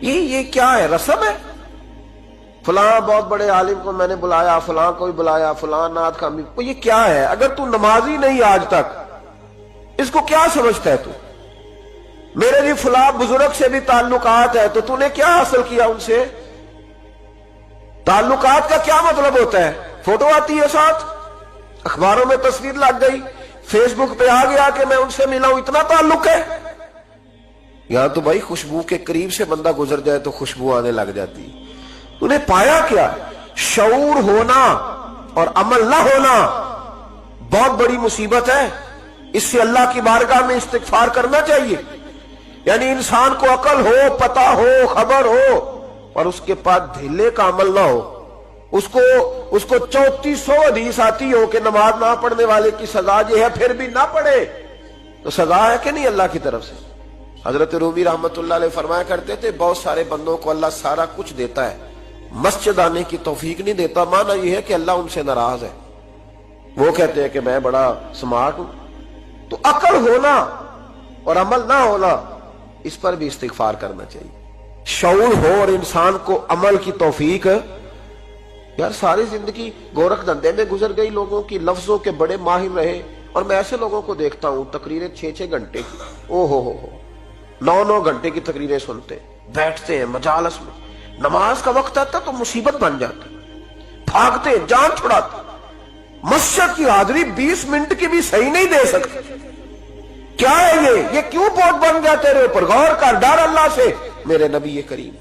یہ کیا ہے؟ رسم ہے؟ فلاں بہت بڑے عالم کو میں نے بلایا، فلاں کو بھی بلایا، فلاں نعت خامی. یہ کیا ہے؟ اگر تو نمازی نہیں آج تک، اس کو کیا سمجھتا ہے تو؟ میرے بھی فلاں بزرگ سے بھی تعلقات ہے، تو نے کیا حاصل کیا ان سے؟ تعلقات کا کیا مطلب ہوتا ہے؟ فوٹو آتی ہے ساتھ، اخباروں میں تصویر لگ گئی، فیس بک پہ آ گیا کہ میں ان سے ملا ہوں، اتنا تعلق ہے؟ یہاں تو بھائی خوشبو کے قریب سے بندہ گزر جائے تو خوشبو آنے لگ جاتی. انہیں پایا کیا؟ شعور ہونا اور عمل نہ ہونا بہت بڑی مصیبت ہے. اس سے اللہ کی بارگاہ میں استغفار کرنا چاہیے. یعنی انسان کو عقل ہو، پتہ ہو، خبر ہو، اور اس کے پاس دھیلے کا عمل نہ ہو. اس کو 3400 حدیث آتی ہو کہ نماز نہ پڑھنے والے کی سزا یہ ہے، پھر بھی نہ پڑھے تو سزا ہے کہ نہیں اللہ کی طرف سے؟ حضرت رومی رحمت اللہ علیہ فرمایا کرتے تھے بہت سارے بندوں کو اللہ سارا کچھ دیتا ہے، مسجد آنے کی توفیق نہیں دیتا. معنی یہ ہے کہ اللہ ان سے ناراض ہے. وہ کہتے ہیں کہ میں بڑا سمارٹ ہوں. تو عقل ہونا اور عمل نہ ہونا، اس پر بھی استغفار کرنا چاہیے. شعور ہو اور انسان کو عمل کی توفیق. یار ساری زندگی گورکھ دھندے میں گزر گئی لوگوں کی، لفظوں کے بڑے ماہر رہے. اور میں ایسے لوگوں کو دیکھتا ہوں تقریریں 6 گھنٹے کی، او ہو 9 گھنٹے کی تقریریں سنتے، بیٹھتے ہیں مجالس میں. نماز کا وقت آتا تو مصیبت بن جاتی، بھاگتے جان چھڑاتے. مسجد کی حاضری 20 منٹ کی بھی صحیح نہیں دے سکتے. کیا ہے یہ کیوں پوٹ بن گیا تیرے اوپر؟ غور کر، ڈر اللہ سے. میرے نبی کریم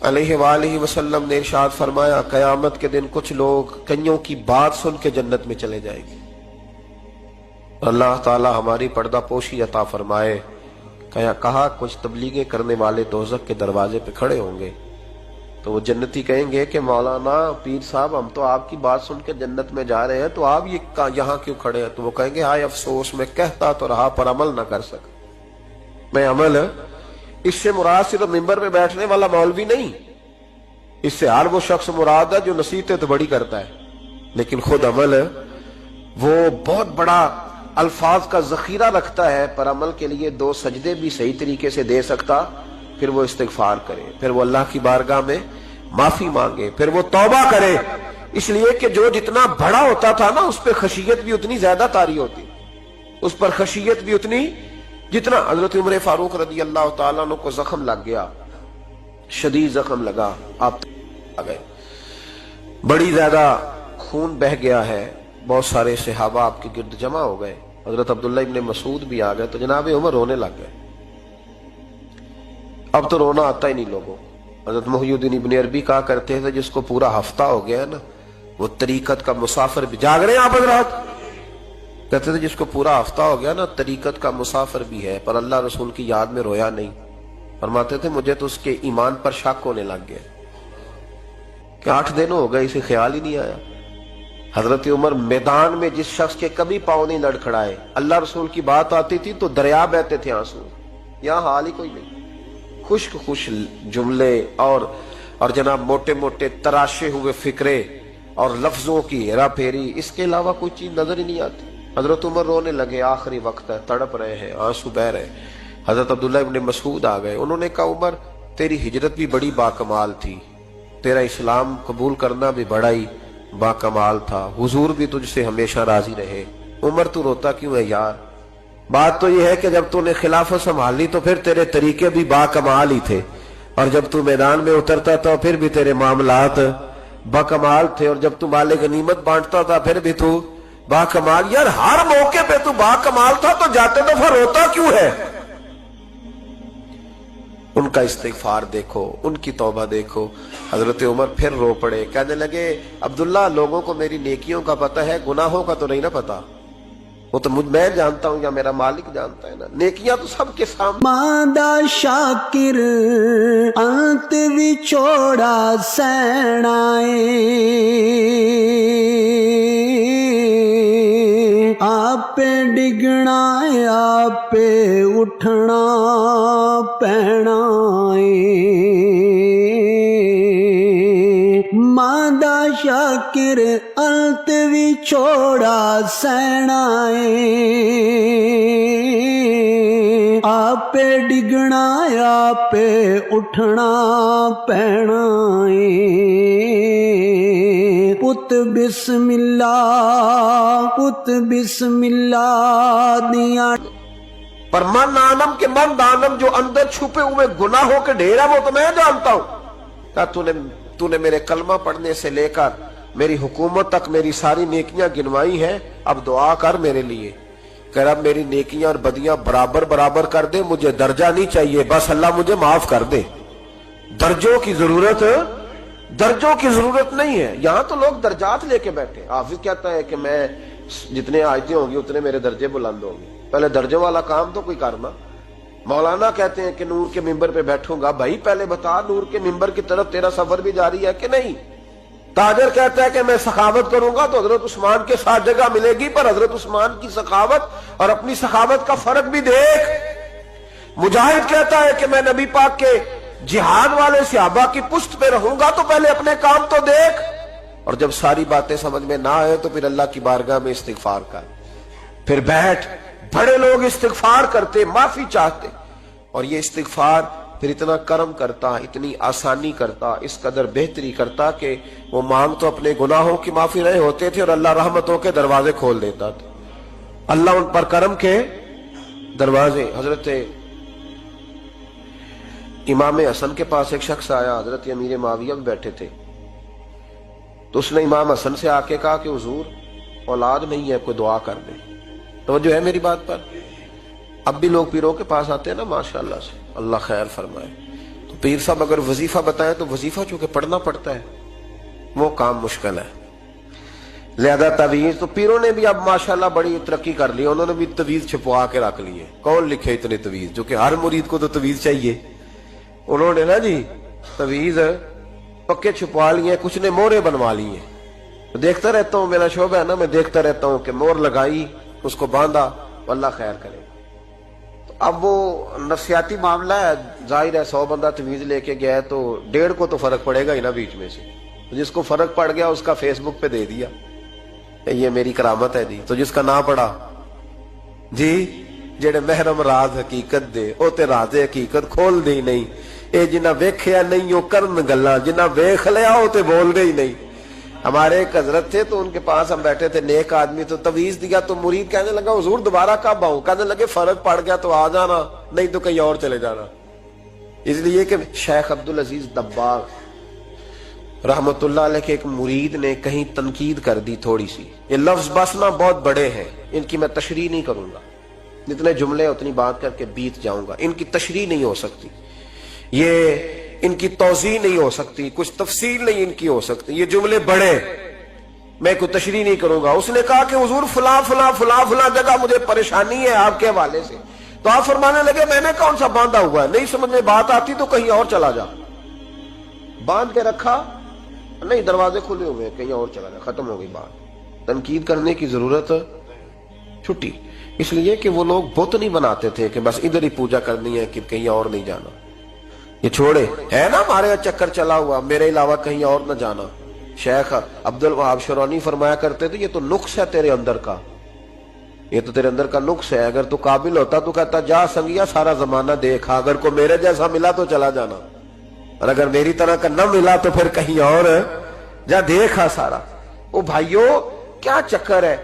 علیہ وآلہ وسلم نے ارشاد فرمایا قیامت کے دن کچھ لوگ کئیوں کی بات سن کے جنت میں چلے جائیں گے. اللہ تعالی ہماری پردہ پوشی عطا فرمائے. کہا کچھ تبلیغیں کرنے والے دوزخ کے دروازے پہ کھڑے ہوں گے تو وہ جنتی کہیں گے کہ مولانا پیر صاحب ہم تو آپ کی بات سن کے جنت میں جا رہے ہیں، تو آپ یہ یہاں کیوں کھڑے ہیں؟ تو وہ کہیں گے ہائے افسوس، میں کہتا تو رہا پر عمل نہ کر سکا. میں عمل، اس سے مراد صرف ممبر پہ بیٹھنے والا مولوی نہیں، اس سے ہر وہ شخص مراد ہے جو نصیحتیں تو بڑی کرتا ہے لیکن خود عمل وہ بہت بڑا الفاظ کا ذخیرہ رکھتا ہے، پر عمل کے لیے 2 سجدے بھی صحیح طریقے سے دے سکتا. پھر وہ استغفار کرے، پھر وہ اللہ کی بارگاہ میں معافی مانگے، پھر وہ توبہ کرے. اس لیے کہ جو جتنا بڑا ہوتا تھا نا اس پہ خشیت بھی اتنی زیادہ طاری ہوتی، اس پر خشیت بھی اتنی جتنا. حضرت عمر فاروق رضی اللہ تعالیٰ عنہ کو زخم لگ گیا، شدید زخم لگا، آپ آ گئے، بڑی زیادہ خون بہ گیا ہے. بہت سارے صحابہ آپ کے گرد جمع ہو گئے، حضرت عبداللہ ابن مسعود بھی آ گئے. تو جناب عمر رونے لگ گئے. اب تو رونا آتا ہی نہیں لوگوں. حضرت محی الدین ابن عربی کہا کرتے تھے جس کو پورا ہفتہ ہو گیا ہے نا وہ طریقت کا مسافر بھی. جاگ رہے ہیں آپ حضرات؟ کہتے تھے جس کو پورا ہفتہ ہو گیا نا طریقت کا مسافر بھی ہے پر اللہ رسول کی یاد میں رویا نہیں. فرماتے تھے مجھے تو اس کے ایمان پر شک ہونے لگ گیا کہ 8 دن ہو گئے اسے خیال ہی نہیں آیا. حضرت عمر میدان میں جس شخص کے کبھی پاؤں نہیں لڑکھڑائے، اللہ رسول کی بات آتی تھی تو دریا بہتے تھے آنسو. یہاں حال ہی کوئی نہیں. خشک خوش جملے اور جناب موٹے موٹے تراشے ہوئے فکرے اور لفظوں کی ہیرا پھیری، اس کے علاوہ کوئی چیز نظر ہی نہیں آتی. حضرت عمر رونے لگے، آخری وقت ہے، تڑپ رہے ہیں، آنسو بہ رہے. حضرت عبداللہ ابن مسعود آ گئے. انہوں نے کہا عمر تیری ہجرت بھی بڑی باکمال تھی، تیرا اسلام قبول کرنا بھی بڑا ہی باکمال تھا، حضور بھی تجھ سے ہمیشہ راضی رہے. عمر تو روتا کیوں ہے یار؟ بات تو یہ ہے کہ جب تو نے خلافت سنبھالی تو پھر تیرے طریقے بھی باکمال ہی تھے، اور جب تو میدان میں اترتا تھا پھر بھی تیرے معاملات باکمال تھے، اور جب تو مال غنیمت بانٹتا تھا پھر بھی تو باکمال. یار ہر موقع پہ تو باکمال تھا تو جاتے دفعہ روتا کیوں ہے؟ ان کا استغفار دیکھو، ان کی توبہ دیکھو. حضرت عمر پھر رو پڑے، کہنے لگے عبداللہ لوگوں کو میری نیکیوں کا پتہ ہے، گناہوں کا تو نہیں نہ پتا. وہ تو میں جانتا ہوں یا میرا مالک جانتا ہے نا. نیکیاں تو سب کے سامنے. ماں شاکر انت وچھوڑا سہنا آپ ڈگنا آپ اٹھنا پینا ماں دا شاکر انت وچھوڑا سہنا آپ ڈگنا آپ اٹھنا پینا پت بسم اللہ دیاں. پر من عالم کے من عالم جو اندر چھپے ہوئے گناہوں کے ڈھیر ہے وہ تو میں جانتا ہوں. کہا تو نے میرے کلمہ پڑھنے سے لے کر میری حکومت تک میری ساری نیکیاں گنوائی ہیں, اب دعا کر میرے لیے. کہ رب میری نیکیاں اور بدیاں برابر برابر کر دے, مجھے درجہ نہیں چاہیے, بس اللہ مجھے معاف کر دے. درجوں کی ضرورت نہیں ہے. یہاں تو لوگ درجات لے کے بیٹھے. حافظ کہتا ہے کہ میں جتنے آیتیں ہوں گی اتنے میرے درجے بلند ہوں گے. پہلے درجوں والا کام تو کوئی کرنا. مولانا کہتے ہیں کہ نور کے ممبر پہ بیٹھوں گا. بھائی پہلے بتا نور کے ممبر کی طرف تیرا سفر بھی جاری ہے کہ نہیں. تاجر کہتا ہے کہ میں سخاوت کروں گا تو حضرت عثمان کے ساتھ جگہ ملے گی, پر حضرت عثمان کی سخاوت اور اپنی سخاوت کا فرق بھی دیکھ. مجاہد کہتا ہے کہ میں نبی پاک کے جہاد والے صحابہ کی پشت پہ رہوں گا تو پہلے اپنے کام تو دیکھ. اور جب ساری باتیں سمجھ میں نہ آئے تو پھر اللہ کی بارگاہ میں استغفار کر, پھر بیٹھ. بڑے لوگ استغفار کرتے, معافی چاہتے, اور یہ استغفار پھر اتنا کرم کرتا, اتنی آسانی کرتا, اس قدر بہتری کرتا کہ وہ مانگ تو اپنے گناہوں کی معافی رہے ہوتے تھے اور اللہ رحمتوں کے دروازے کھول دیتا تھا. اللہ ان پر کرم کے دروازے. حضرت امام حسن کے پاس ایک شخص آیا, حضرت امیر معاویہ بھی بیٹھے تھے, تو اس نے امام حسن سے آ کے کہا کہ حضور اولاد نہیں ہے, کوئی دعا کر دیں. توجہ ہے میری بات پر. اب بھی لوگ پیروں کے پاس آتے ہیں نا ماشاءاللہ سے, اللہ خیر فرمائے. تو پیر صاحب اگر وظیفہ بتائیں تو وظیفہ چونکہ پڑھنا پڑتا ہے وہ کام مشکل ہے. لہذا تعویذ تو پیروں نے بھی اب ماشاءاللہ بڑی ترقی کر لی, انہوں نے بھی تعویذ چھپوا کے رکھ لیے. کون لکھے اتنے تعویذ, جو کہ ہر مرید کو تو تعویذ چاہیے. انہوں نے نا جی تعویذ پکے چھپوا لیے, کچھ نے مورے بنوا لیے. دیکھتا رہتا ہوں, میرا شعبہ ہے نا, میں دیکھتا رہتا ہوں کہ مور لگائی, اس کو باندھا, اللہ خیر کرے. تو اب وہ نفسیاتی معاملہ ہے, ظاہر ہے 100 بندہ تعویذ لے کے گیا ہے تو 1.5 کو تو فرق پڑے گا ہی نا بیچ میں سے. جس کو فرق پڑ گیا اس کا فیس بک پہ دے دیا, یہ میری کرامت ہے جی. تو جس کا نہ پڑا جی, جڑے محرم راز حقیقت دے او تے راز حقیقت کھول دے ہی نہیں. اے جنہ ویکھیا نہیں او کرن گلاں, جنہ ویکھ لیا او تے بول دے ہی نہیں. ہمارے ایک حضرت تھے تو ان کے پاس ہم بیٹھے تھے, نیک آدمی, تو تعویذ دیا تو مرید کہنے لگا حضور دوبارہ کب آؤں. کہنے لگے فرق پڑ گیا تو آ جانا, نہیں تو کہیں اور چلے جانا. اس لیے کہ شیخ عبدالعزیز دباغ رحمت اللہ علیہ کے ایک مرید نے کہیں تنقید کر دی تھوڑی سی. یہ لفظ بسنا بہت بڑے ہیں, ان کی میں تشریح نہیں کروں گا. جتنے جملے اتنی بات کر کے بیت جاؤں گا. ان کی تشریح نہیں ہو سکتی, یہ ان کی توضیح نہیں ہو سکتی, کچھ تفصیل نہیں ان کی ہو سکتی. یہ جملے بڑے, میں کوئی تشریح نہیں کروں گا. اس نے کہا کہ حضور فلاں فلاں فلاں فلاں جگہ مجھے پریشانی ہے آپ کے حوالے سے. تو آپ فرمانے لگے میں نے کون سا باندھا ہوا ہے, نہیں سمجھ میں بات آتی تو کہیں اور چلا جا. باندھ کے رکھا, نہیں دروازے کھلے ہوئے, کہیں اور چلا جا, ختم ہو گئی بات. تنقید کرنے کی ضرورت چھٹی. اس لیے کہ وہ لوگ بت نہیں بناتے تھے کہ بس ادھر ہی پوجا کرنی ہے کہ کہیں اور نہیں جانا. یہ چھوڑے ہے نا ہمارے چکر چلا ہوا, میرے علاوہ کہیں اور نہ جانا. شیخ عبدالوہاب شرونی فرمایا کرتے تھے یہ تو نقص ہے تیرے اندر کا, یہ تو تیرے اندر کا نقص ہے. اگر تو قابل ہوتا تو کہتا جا سنگیا سارا زمانہ دیکھا, اگر کوئی میرے جیسا ملا تو چلا جانا, اور اگر میری طرح کا نہ ملا تو پھر کہیں اور جا دیکھا سارا. او بھائیو کیا چکر ہے,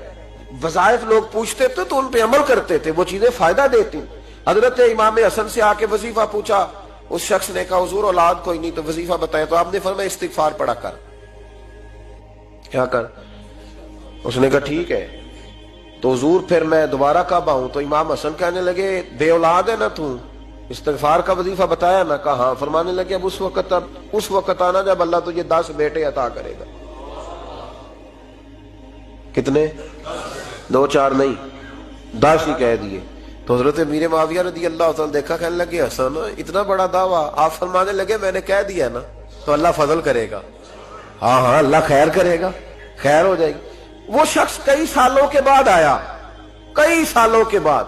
وظائف لوگ پوچھتے تھے تو ان پہ عمل کرتے تھے, وہ چیزیں فائدہ دیتی. حضرت امام حسن سے آ کے وظیفہ پوچھا, اس شخص نے کہا حضور اولاد کوئی نہیں تو وظیفہ بتائیں. تو آپ نے فرمایا استغفار پڑھا کر. کیا کر؟ اس نے کہا ٹھیک ہے. تو حضور پھر میں دوبارہ کب آؤں؟ تو امام حسن کہنے لگے بے اولاد ہے نا تو, استغفار کا وظیفہ بتایا نا. کہا ہاں. فرمانے لگے اب اس وقت آنا جب اللہ تجھے 10 بیٹے عطا کرے گا. کتنے؟ 2 4 نہیں, 10 ہی کہہ دیے. تو حضرت امیر معاویہ رضی اللہ تعالیٰ دیکھا, کہنے لگے حسن اتنا بڑا دعویٰ. آپ فرمانے لگے میں نے کہہ دیا نا تو اللہ فضل کرے گا. ہاں ہاں اللہ خیر کرے گا, خیر ہو جائے گی. وہ شخص کئی سالوں کے بعد آیا, کئی سالوں کے بعد,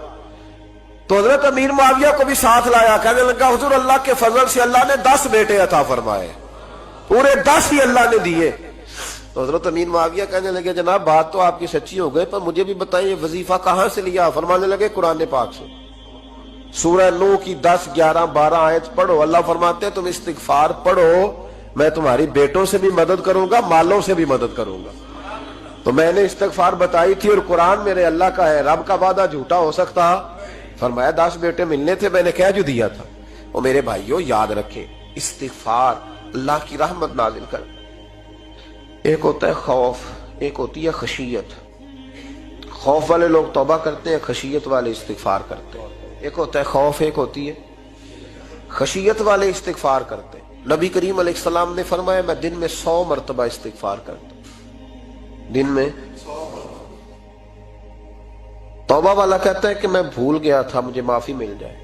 تو حضرت امیر معاویہ کو بھی ساتھ لایا. کہنے لگا حضور اللہ کے فضل سے اللہ نے 10 بیٹے عطا فرمائے, پورے 10 ہی اللہ نے دیے. تو حضرت امیر معاویہ کہنے لگے جناب بات تو آپ کی سچی ہو گئی, پر مجھے بھی بتائیں یہ وظیفہ کہاں سے لیا؟ فرمانے لگے قرآن پاک سے. سورہ نوح کی 10, 11, 12 آیت پڑھو. اللہ فرماتے ہیں تم استغفار پڑھو, میں تمہاری بیٹوں سے بھی مدد کروں گا, مالوں سے بھی مدد کروں گا. تو میں نے استغفار بتائی تھی اور قرآن میرے اللہ کا ہے, رب کا وعدہ جھوٹا ہو سکتا؟ فرمایا 10 بیٹے ملنے تھے, میں نے کہہ جو دیا تھا. اور میرے بھائیوں یاد رکھیں استغفار اللہ کی رحمت نازل کر. ایک ہوتا ہے خوف, ایک ہوتی ہے خشیت. خوف والے لوگ توبہ کرتے ہیں, خشیت والے استغفار کرتے ہیں. ایک ہوتا ہے خوف, ایک ہوتی ہے خشیت والے استغفار کرتے ہیں. نبی کریم علیہ السلام نے فرمایا میں دن میں 100 مرتبہ استغفار کرتا ہوں, دن میں. توبہ والا کہتا ہے کہ میں بھول گیا تھا, مجھے معافی مل جائے.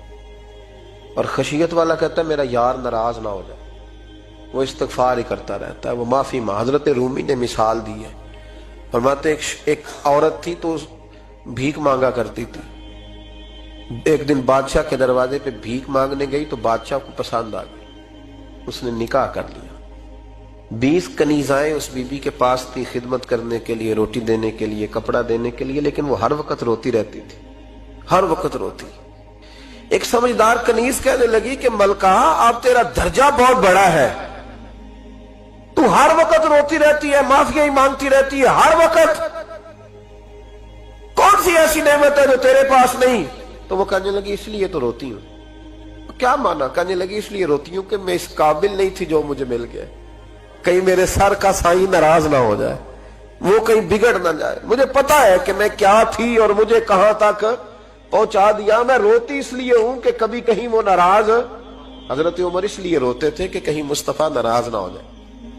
اور خشیت والا کہتا ہے میرا یار ناراض نہ ہو جائے, وہ استغفار ہی کرتا رہتا ہے, وہ معافی حضرت رومی نے مثال دی ہے. فرماتے ایک عورت تھی تو بھیک مانگا کرتی تھی. ایک دن بادشاہ کے دروازے پہ بھیک مانگنے گئی تو بادشاہ کو پسند آ گئی, اس نے نکاح کر لیا. 20 کنیزائیں اس بی بی کے پاس تھی خدمت کرنے کے لیے, روٹی دینے کے لیے, کپڑا دینے کے لیے, لیکن وہ ہر وقت روتی رہتی تھی, ہر وقت روتی. ایک سمجھدار کنیز کہنے لگی کہ ملکہ اب تیرا درجہ بہت بڑا ہے, تو ہر وقت روتی رہتی ہے, معافیاں ہی مانگتی رہتی ہے ہر وقت, کون سی ایسی نعمت ہے جو تیرے پاس نہیں؟ تو وہ کہنے لگی اس لیے تو روتی ہوں. کیا مانا؟ کہنے لگی اس لیے روتی ہوں کہ میں اس قابل نہیں تھی جو مجھے مل گیا, کہیں میرے سر کا سائیں ناراض نہ ہو جائے, وہ کہیں بگڑ نہ جائے. مجھے پتا ہے کہ میں کیا تھی اور مجھے کہاں تک پہنچا دیا. میں روتی اس لیے ہوں کہ کبھی کہیں وہ ناراض. حضرت عمر اس لیے روتے تھے کہ کہیں مصطفیٰ ناراض نہ ہو جائے.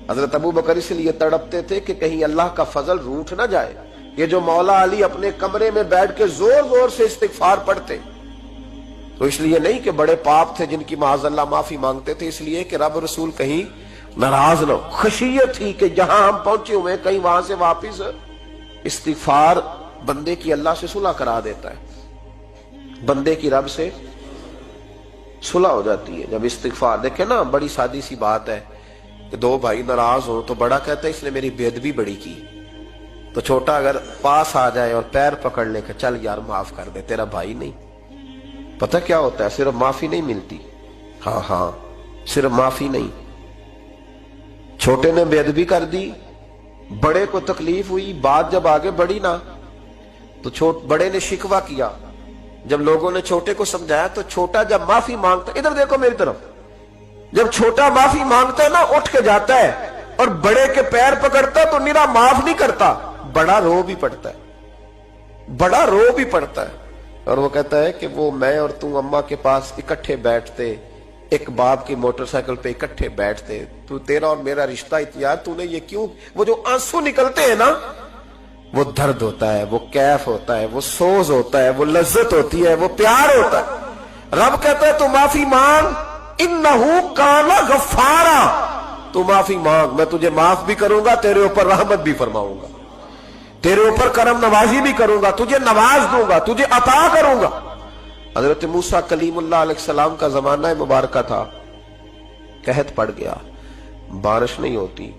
حضرت ابو بکر اس لیے تڑپتے تھے کہ کہیں اللہ کا فضل روٹھ نہ جائے. یہ جو مولا علی اپنے کمرے میں بیٹھ کے زور زور سے استغفار پڑھتے, تو اس لیے نہیں کہ بڑے پاپ تھے جن کی معاذ اللہ معافی مانگتے تھے, اس لیے کہ رب رسول کہیں ناراض نہ ہو. خشیت تھی کہ جہاں ہم پہنچے ہوئے کہیں وہاں سے واپس. استغفار بندے کی اللہ سے صلح کرا دیتا ہے, بندے کی رب سے صلح ہو جاتی ہے جب استغفار. دیکھیں نا بڑی سادی سی بات ہے کہ 2 بھائی ناراض ہوں تو بڑا کہتا ہے اس نے میری بے ادبی بڑی کی, تو چھوٹا اگر پاس آ جائے اور پیر پکڑ لے کہ چل یار معاف کر دے, تیرا بھائی نہیں. پتہ کیا ہوتا ہے؟ صرف معافی نہیں ملتی, ہاں صرف معافی نہیں. چھوٹے نے بے ادبی کر دی, بڑے کو تکلیف ہوئی, بات جب آگے بڑھی نا تو بڑے نے شکوہ کیا. جب لوگوں نے چھوٹے کو سمجھایا تو چھوٹا جب معافی مانگتا, ادھر دیکھو میری طرف, جب چھوٹا معافی مانگتا ہے نا اٹھ کے جاتا ہے اور بڑے کے پیر پکڑتا ہے تو نرا معاف نہیں کرتا, بڑا رو بھی پڑتا ہے, بڑا رو بھی پڑتا ہے. اور وہ کہتا ہے کہ وہ میں اور تم اماں کے پاس اکٹھے بیٹھتے, ایک باپ کی موٹر سائیکل پہ اکٹھے بیٹھتے, تو تیرا اور میرا رشتہ اتیار تو نے یہ کیوں؟ وہ جو آنسو نکلتے ہیں نا وہ درد ہوتا ہے, وہ کیف ہوتا ہے, وہ سوز ہوتا ہے, وہ لذت ہوتی ہے, وہ پیار ہوتا ہے. رب کہتا ہے تو معافی مانگ, انہو کان غفارا, تو معافی مانگ, میں تجھے معاف بھی کروں گا, تیرے اوپر رحمت بھی فرماؤں گا, تیرے اوپر کرم نوازی بھی کروں گا, تجھے نواز دوں گا, تجھے عطا کروں گا. حضرت موسیٰ کلیم اللہ علیہ السلام کا زمانہ مبارکہ تھا, قحط پڑ گیا, بارش نہیں ہوتی.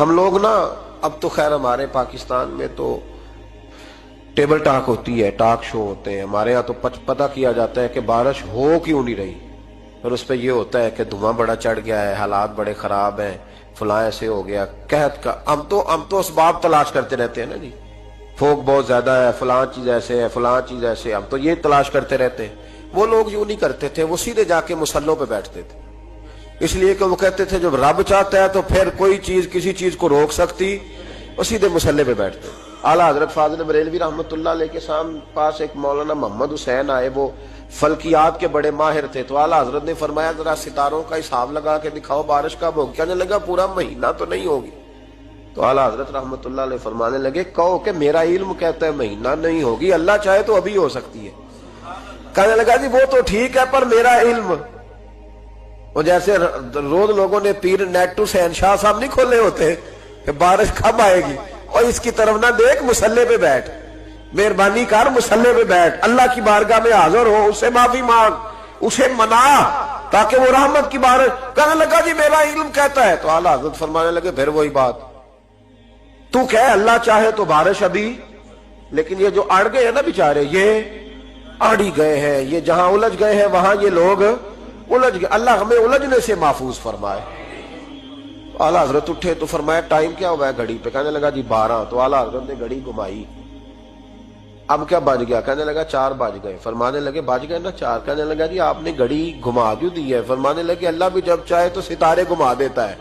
ہم لوگ نا اب تو خیر ہمارے پاکستان میں تو ٹیبل ٹاک ہوتی ہے, ٹاک شو ہوتے ہیں. ہمارے ہاں تو پتہ کیا جاتا ہے کہ بارش ہو کیوں نہیں رہی, اور اس پہ یہ ہوتا ہے کہ دھواں بڑا چڑھ گیا ہے, حالات بڑے خراب ہیں, فلاں ایسے ہو گیا, قحط کا. ہم تو اسباب تلاش کرتے رہتے ہیں نا جی, فوق بہت زیادہ ہے, فلاں چیز ایسے ہے, فلاں چیز ایسے, ہم تو یہ تلاش کرتے رہتے ہیں. وہ لوگ یوں نہیں کرتے تھے, وہ سیدھے جا کے مسلوں پہ بیٹھتے تھے, اس لیے کہ وہ کہتے تھے جب رب چاہتا ہے تو پھر کوئی چیز کسی چیز کو روک سکتی, وہ سیدھے مسلے پہ بیٹھتے. اعلیٰ حضرت فاضل بریلوی رحمۃ اللہ علیہ کے پاس ایک مولانا محمد حسین آئے, وہ فلکیات کے بڑے ماہر تھے. تو اعلیٰ حضرت نے فرمایا ذرا ستاروں کا حساب لگا کے دکھاؤ بارش کب ہوگی. کہنے لگا پورا مہینہ تو نہیں ہوگی. تو اعلیٰ حضرت رحمت اللہ علیہ فرمانے لگے کہو کہ میرا علم کہتا ہے مہینہ نہیں ہوگی، اللہ چاہے تو ابھی ہو سکتی ہے۔ کہنے لگا جی وہ تو ٹھیک ہے پر میرا علم، وہ جیسے روز لوگوں نے پیر نیٹو سے شاہ صاحب نہیں کھولے ہوتے کہ بارش کب آئے گی، اور اس کی طرف نہ دیکھ، مصلے پہ بیٹھ، مہربانی کر مصلے پہ بیٹھ، اللہ کی بارگاہ میں حاضر ہو، اس سے معافی مانگ، اسے منا تاکہ وہ رحمت کی بارش۔ کہنے لگا جی میرا علم کہتا ہے۔ تو اعلیٰ حضرت فرمانے لگے پھر وہی بات، تو کہ اللہ چاہے تو بارش ابھی، لیکن یہ جو اڑ گئے ہیں نا بیچارے، یہ اڑی گئے ہیں، یہ جہاں الجھ گئے ہیں وہاں یہ لوگ الجھ گئے، اللہ ہمیں الجھنے سے محفوظ فرمائے۔ اعلیٰ حضرت اٹھے تو فرمایا ٹائم کیا ہوا ہے گھڑی پہ؟ کہنے لگا جی 12۔ تو اعلیٰ حضرت نے گھڑی گھمائی، اب کیا بج گیا؟ کہنے لگا 4 بج گئے۔ فرمانے لگے بج گئے نا 4؟ کہنے لگا جی آپ نے گھڑی گھما کیوں دی ہے؟ فرمانے لگے اللہ بھی جب چاہے تو ستارے گھما دیتا ہے،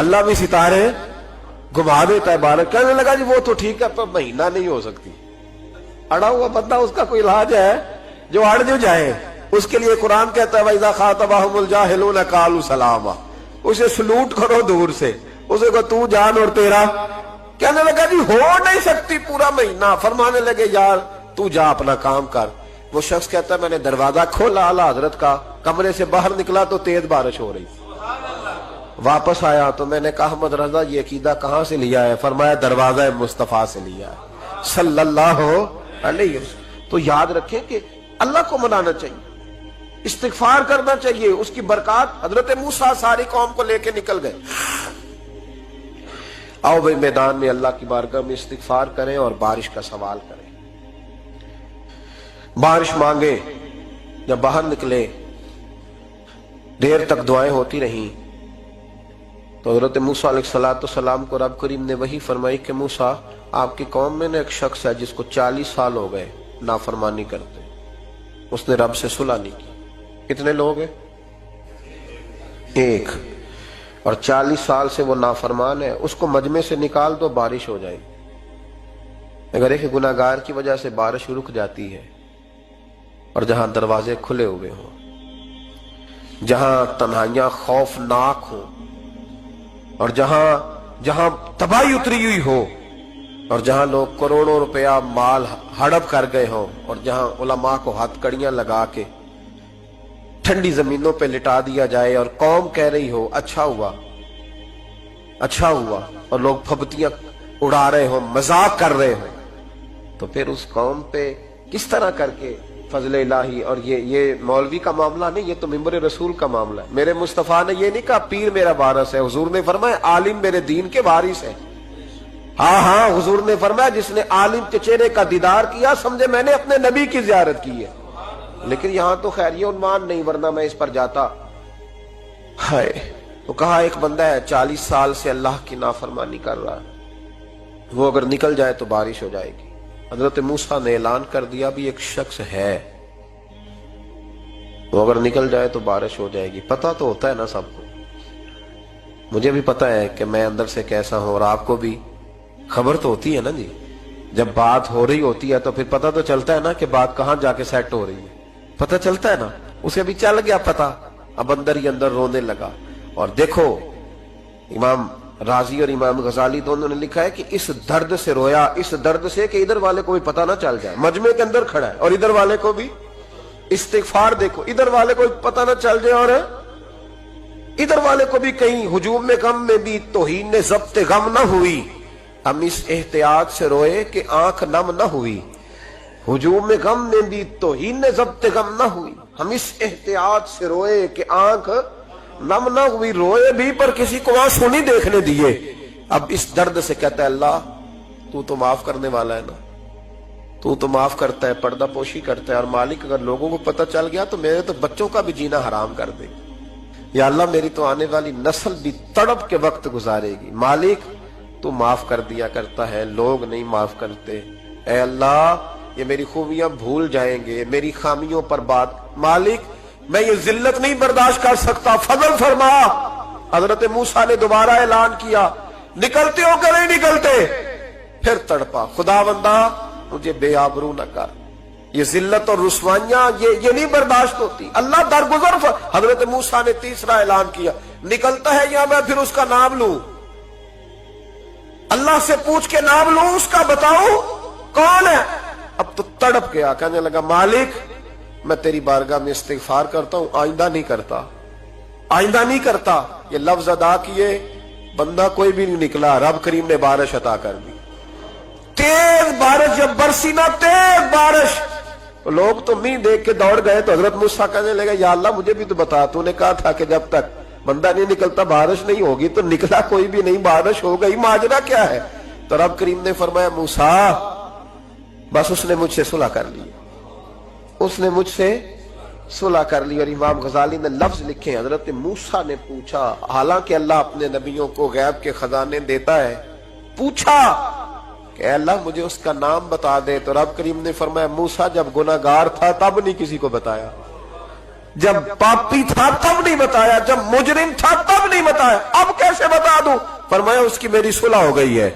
اللہ بھی ستارے گھما دیتا ہے بارش۔ کہنے لگا جی وہ تو ٹھیک ہے پر مہینہ نہیں ہو سکتی۔ اڑا ہوا بندہ، اس کا کوئی علاج ہے؟ جو اڑ جو جائے اس کے لیے قرآن کہتا ہے وَإِذَا خَاطَبَهُمُ الْجَاهِلُونَ قَالُوا سَلَامًا، اسے سلوٹ کرو دور سے، اسے کو تو جان اور تیرا۔ کہنے لگا جی ہو نہیں سکتی پورا مہینہ۔ فرمانے لگے یار تو جا اپنا کام کر۔ وہ شخص کہتا ہے میں نے دروازہ کھولا اعلیٰ حضرت کا، کمرے سے باہر نکلا تو تیز بارش ہو رہی، واپس آیا تو میں نے کہا احمد رضا یہ عقیدہ کہاں سے لیا ہے؟ فرمایا دروازہ مصطفیٰ سے لیا ہے صلی اللہ علیہ وسلم۔ تو یاد رکھیں کہ اللہ کو منانا چاہیے، استغفار کرنا چاہیے، اس کی برکات۔ حضرت موسیٰ ساری قوم کو لے کے نکل گئے۔ آؤ بھائی میدان میں اللہ کی بارگاہ میں استغفار کریں اور بارش کا سوال کریں، بارش مانگے۔ جب باہر نکلے دیر تک دعائیں ہوتی رہیں تو حضرت موسیٰ علیہ السلام کو رب کریم نے وحی فرمائی کہ موسیٰ آپ کی قوم میں نے ایک شخص ہے جس کو 40 سال ہو گئے نافرمانی کرتے، اس نے رب سے صلح نہیں کی۔ کتنے لوگ ہیں؟ ایک، اور 40 سال سے وہ نافرمان ہے، اس کو مجمع سے نکال دو بارش ہو جائے گی۔ اگر ایک گناہگار کی وجہ سے بارش رک جاتی ہے اور جہاں دروازے کھلے ہوئے ہوں، جہاں تنہائیاں خوفناک ہوں، اور جہاں تباہی اتری ہوئی ہو، اور جہاں لوگ کروڑوں روپیہ مال ہڑپ کر گئے ہوں، اور جہاں علماء کو ہاتھ کڑیاں لگا کے ٹھنڈی زمینوں پہ لٹا دیا جائے اور قوم کہہ رہی ہو اچھا ہوا اچھا ہوا، اور لوگ پھبتیاں اڑا رہے ہوں، مذاق کر رہے ہوں، تو پھر اس قوم پہ کس طرح کر کے فضل الہی۔ اور یہ مولوی کا معاملہ نہیں، یہ تو ممبر رسول کا معاملہ ہے۔ میرے مصطفیٰ نے یہ نہیں کہا پیر میرا وارث ہے، حضور نے فرمایا عالم میرے دین کے وارث ہے۔ ہاں حضور نے فرمایا جس نے عالم کے چہرے کا دیدار کیا سمجھے میں نے اپنے نبی کی زیارت کی ہے۔ لیکن یہاں تو خیر یہ عنوان نہیں، ورنہ میں اس پر جاتا۔ ہائے، تو کہا ایک بندہ ہے 40 سال سے اللہ کی نافرمانی کر رہا ہے، وہ اگر نکل جائے تو بارش ہو جائے گی۔ حضرت موسیٰ نے اعلان کر دیا بھی ایک شخص ہے، وہ اگر نکل جائے تو بارش ہو جائے گی۔ پتہ تو ہوتا ہے نا سب کو، مجھے بھی پتہ ہے کہ میں اندر سے کیسا ہوں، اور آپ کو بھی خبر تو ہوتی ہے نا جی۔ جب بات ہو رہی ہوتی ہے تو پھر پتہ تو چلتا ہے نا کہ بات کہاں جا کے سیٹ ہو رہی ہے، پتہ چلتا ہے نا۔ اسے بھی چل گیا پتہ، اب اندر ہی اندر رونے لگا۔ اور دیکھو امام رازی اور امام غزالی دونوں نے لکھا ہے کہ اس درد سے رویا، اس درد سے کہ ادھر والے کو بھی پتہ نہ چل جائے، مجمع کے اندر کھڑا ہے اور ادھر والے کو بھی استغفار، دیکھو ادھر والے کو پتہ نہ چل جائے اور ادھر والے کو بھی کہیں ہجوم میں غم میں بھی توہین نے ضبط غم نہ ہوئی۔ ہم اس احتیاط سے روئے کہ آنکھ نم نہ ہوئی، ہجوم میں غم میں بھی توہین نے ضبط غم نہ ہوئی۔ ہم اس احتیاط سے روئے کہ آنکھ نم نہ ہوئی، روئے بھی پر کسی کو آنسو نہیں دیکھنے دیے۔ اب اس درد سے کہتا ہے اللہ تو معاف کرنے والا ہے نا، تو معاف کرتا ہے، پردہ پوشی کرتا ہے، اور مالک اگر لوگوں کو پتہ چل گیا تو میرے تو بچوں کا بھی جینا حرام کر دے، یا اللہ میری تو آنے والی نسل بھی تڑپ کے وقت گزارے گی۔ مالک تو معاف کر دیا کرتا ہے، لوگ نہیں معاف کرتے، اے اللہ یہ میری خوبیاں بھول جائیں گے، میری خامیوں پر بات، مالک میں یہ ذلت نہیں برداشت کر سکتا، فضل فرما۔ حضرت موسیٰ نے دوبارہ اعلان کیا نکلتے ہو کہ نہیں نکلتے؟ پھر تڑپا خدا بندہ مجھے بے آبرو نہ کر، یہ ذلت اور رسوائیاں یہ نہیں برداشت ہوتی، اللہ درگزر۔ حضرت موسیٰ نے تیسرا اعلان کیا نکلتا ہے یا میں پھر اس کا نام لوں؟ اللہ سے پوچھ کے نام لوں اس کا، بتاؤ کون ہے؟ اب تو تڑپ گیا، کہنے لگا مالک میں تیری بارگاہ میں استغفار کرتا ہوں، آئندہ نہیں کرتا، آئندہ نہیں کرتا۔ یہ لفظ ادا کیے، بندہ کوئی بھی نہیں نکلا، رب کریم نے بارش عطا کر دی، تیز بارش جب برسی نا، تیز بارش، تو لوگ تو نہیں دیکھ کے دوڑ گئے، تو حضرت موسیٰ کہنے لگا یا اللہ مجھے بھی تو بتا، تو نے کہا تھا کہ جب تک بندہ نہیں نکلتا بارش نہیں ہوگی، تو نکلا کوئی بھی نہیں، بارش ہو گئی، ماجرا کیا ہے؟ تو رب کریم نے فرمایا موسیٰ بس اس نے مجھ سے صلح کر لی، اس نے مجھ سے صلح کر لی۔ اور امام غزالی نے لفظ لکھے، حضرت موسیٰ نے پوچھا، حالانکہ اللہ اپنے نبیوں کو غیب کے خزانے دیتا ہے، پوچھا کہ اے اللہ مجھے اس کا نام بتا دے، تو رب کریم نے فرمایا موسیٰ جب گناہگار تھا تب نہیں کسی کو بتایا، جب پاپی تھا تب نہیں بتایا، جب مجرم تھا تب نہیں بتایا، اب کیسے بتا دوں؟ فرمایا اس کی میری صلح ہو گئی ہے،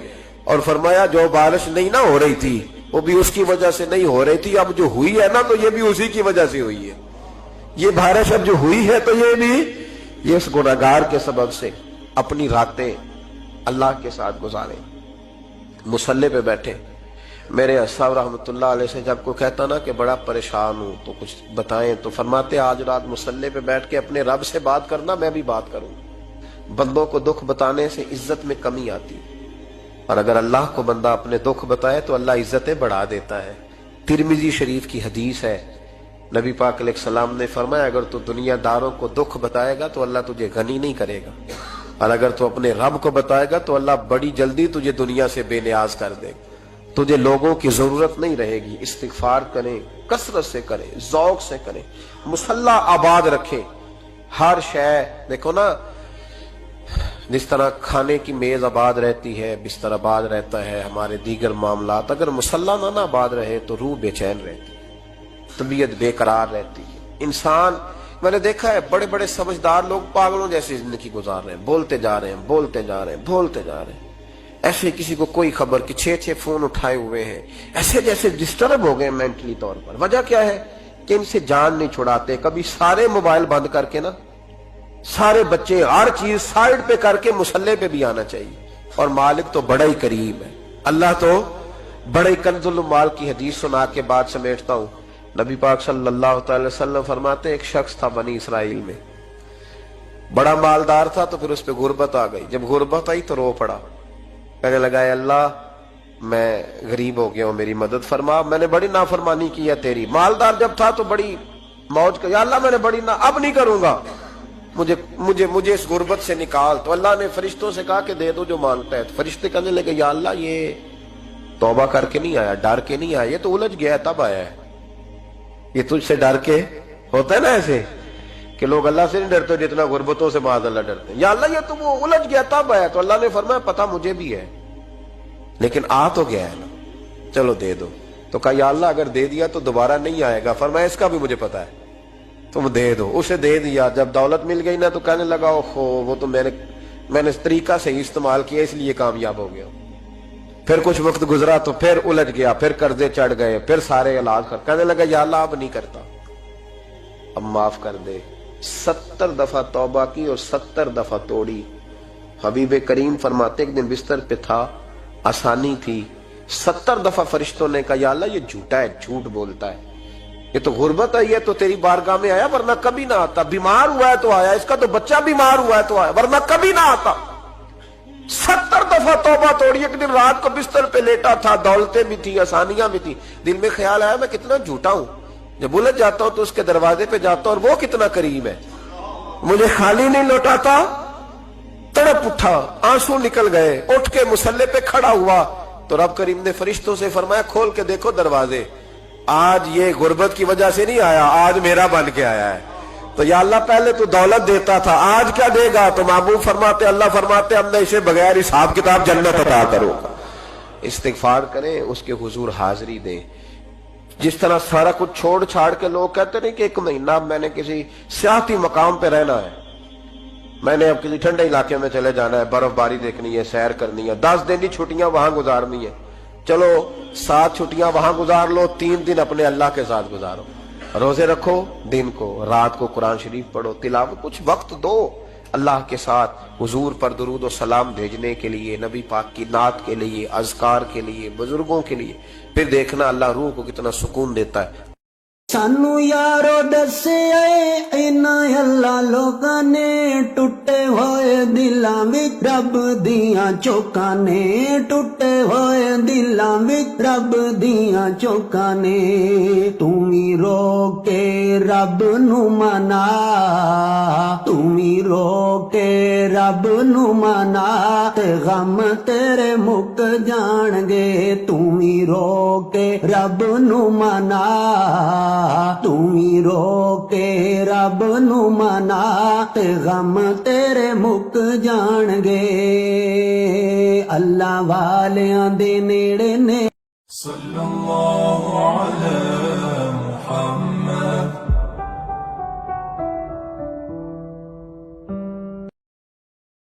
اور فرمایا جو بارش نہیں نہ ہو رہی تھی وہ بھی اس کی وجہ سے نہیں ہو رہی تھی، اب جو ہوئی ہے نا تو یہ بھی اسی کی وجہ سے ہوئی ہے، یہ بارش اب جو ہوئی ہے تو یہ بھی یہ اس گناہگار کے سبب سے۔ اپنی راتیں اللہ کے ساتھ گزارے، مصلی پہ بیٹھے۔ میرے صاحب رحمۃ اللہ علیہ سے جب کوئی کہتا نا کہ بڑا پریشان ہوں تو کچھ بتائیں، تو فرماتے آج رات مصلی پہ بیٹھ کے اپنے رب سے بات کرنا، میں بھی بات کروں۔ بندوں کو دکھ بتانے سے عزت میں کمی آتی، اور اگر اللہ کو بندہ اپنے دکھ بتائے تو اللہ عزتیں بڑھا دیتا ہے۔ ترمذی شریف کی حدیث ہے، نبی پاک علیہ السلام نے فرمایا اگر تو دنیا داروں کو دکھ بتائے گا تو اللہ تجھے غنی نہیں کرے گا، اور اگر تو اپنے رب کو بتائے گا تو اللہ بڑی جلدی تجھے دنیا سے بے نیاز کر دے گا، تجھے لوگوں کی ضرورت نہیں رہے گی۔ استغفار کریں، کثرت سے کریں، ذوق سے کریں، مصلی آباد رکھیں، ہر شے دیکھو نا، جس طرح کھانے کی میز آباد رہتی ہے، بستر آباد رہتا ہے، ہمارے دیگر معاملات، اگر مصلی نہ آباد رہے تو روح بے چین رہتی، طبیعت بے قرار رہتی ہے۔ انسان میں نے دیکھا ہے بڑے بڑے سمجھدار لوگ پاگلوں جیسی زندگی گزار رہے ہیں، بولتے جا رہے ہیں، بولتے جا رہے ہیں، بولتے جا رہے ہیں، ایسے کسی کو کوئی خبر کہ 6 فون اٹھائے ہوئے ہیں، ایسے جیسے ڈسٹرب ہو گئے مینٹلی طور پر۔ وجہ کیا ہے کہ ان سے جان نہیں چھڑاتے۔ کبھی سارے موبائل بند کر کے نا، سارے بچے ہر چیز سائیڈ پہ کر کے مصلی پہ بھی آنا چاہیے۔ اور مالک تو بڑا ہی کریم ہے، اللہ تو بڑا ہی کنز المال کی حدیث سنا کے بعد سمیٹتا ہوں۔ نبی پاک صلی اللہ تعالی وسلم فرماتے ایک شخص تھا بنی اسرائیل میں، بڑا مالدار تھا، تو پھر اس پہ غربت آ گئی۔ جب غربت آئی تو رو پڑا، کہنے لگا اے اللہ میں غریب ہو گیا ہوں، میری مدد فرما، میں نے بڑی نافرمانی کی ہے تیری۔ مالدار جب تھا تو بڑی موج کر، یا اللہ میں نے بڑی اب نہیں کروں گا، مجھے اس غربت سے نکال۔ تو اللہ نے فرشتوں سے کہا کہ دے دو جو مانگتا ہے۔ تو فرشتے کہنے لگے یا اللہ یہ توبہ کر کے نہیں آیا، ڈر کے نہیں آیا، یہ تو الجھ گیا تب آیا ہے، یہ تجھ سے ڈر کے ہوتا ہے نا ایسے کہ لوگ اللہ سے نہیں ڈرتے جتنا غربتوں سے معاذ اللہ ڈرتے ہیں۔ یا اللہ یہ تو وہ الجھ گیا تب آیا۔ تو اللہ نے فرمایا پتہ مجھے بھی ہے، لیکن آ تو گیا ہے نا، چلو دے دو۔ تو کہا یا اللہ اگر دے دیا تو دوبارہ نہیں آئے گا۔ فرمایا اس کا بھی مجھے پتا ہے، تم دے دو۔ اسے دے دیا۔ جب دولت مل گئی نا تو کہنے لگا اوہو وہ تو میں نے اس طریقہ سے ہی استعمال کیا اس لیے کامیاب ہو گیا۔ پھر کچھ وقت گزرا تو پھر الجھ گیا، پھر قرضے چڑھ گئے، پھر سارے علاج کر، کہنے لگا یا اللہ اب نہیں کرتا، اب معاف کر دے۔ 70 دفعہ توبہ کی اور 70 دفعہ توڑی۔ حبیب کریم فرماتے ایک دن بستر پہ تھا، آسانی تھی، 70 دفعہ فرشتوں نے کہا یا اللہ یہ جھوٹا ہے، جھوٹ بولتا ہے، یہ تو غربت آئی ہے تو تیری بارگاہ میں آیا ورنہ کبھی نہ آتا، بیمار ہوا ہے تو آیا، اس کا تو بچہ بیمار ہوا ہے تو آیا ورنہ کبھی نہ آتا۔ 70 دفعہ توبہ توڑی۔ ایک دن رات کو بستر پہ لیٹا تھا، دولتیں بھی تھی، آسانیاں بھی تھی، دل میں خیال آیا میں کتنا جھوٹا ہوں، جب الجھ جاتا ہوں تو اس کے دروازے پہ جاتا ہوں اور وہ کتنا کریم ہے، مجھے خالی نہیں لوٹاتا۔ تڑپ اٹھا، آنسو نکل گئے، اٹھ کے مصلی پہ کھڑا ہوا تو رب کریم نے فرشتوں سے فرمایا کھول کے دیکھو دروازے، آج یہ غربت کی وجہ سے نہیں آیا، آج میرا بن کے آیا ہے۔ تو یا اللہ پہلے تو دولت دیتا تھا، آج کیا دے گا؟ تو محبوب فرماتے اللہ فرماتے ہم نے اسے بغیر حساب کتاب جنت عطا کروں گا۔ استغفار کریں، اس کے حضور حاضری دیں۔ جس طرح سارا کچھ چھوڑ چھاڑ کے لوگ کہتے نہیں کہ 1 مہینہ میں نے کسی سیاحتی مقام پہ رہنا ہے، میں نے اب کسی ٹھنڈے علاقے میں چلے جانا ہے، برف باری دیکھنی ہے، سیر کرنی ہے، 10 دن کی چھٹیاں وہاں گزارنی ہے، چلو 7 چھٹیاں وہاں گزار لو، 3 دن اپنے اللہ کے ساتھ گزارو، روزے رکھو، دن کو رات کو قرآن شریف پڑھو، تلاوت، کچھ وقت دو، اللہ کے ساتھ حضور پر درود و سلام بھیجنے کے لیے، نبی پاک کی نعت کے لیے، اذکار کے لیے، بزرگوں کے لیے، پھر دیکھنا اللہ روح کو کتنا سکون دیتا ہے۔ سانو یارو دسیا انہاں اللہ لوکاں نے ٹوٹے ہوئے دلاں وچ رب دیاں چوکاں نے، ٹوٹے ہوئے دلاں وچ رب دیاں چوکاں نے، تم ہی رو کے رب نو منا، تم ہی رو کے رب نو منا، تے غم تیرے مک جان گے، تم ہی رو کے رب نو منا، تم ہی رو کے رب نو منا، تے غم تیرے مک جان گے، اللہ والیاں دے نیڑے نے صلی اللہ علیہ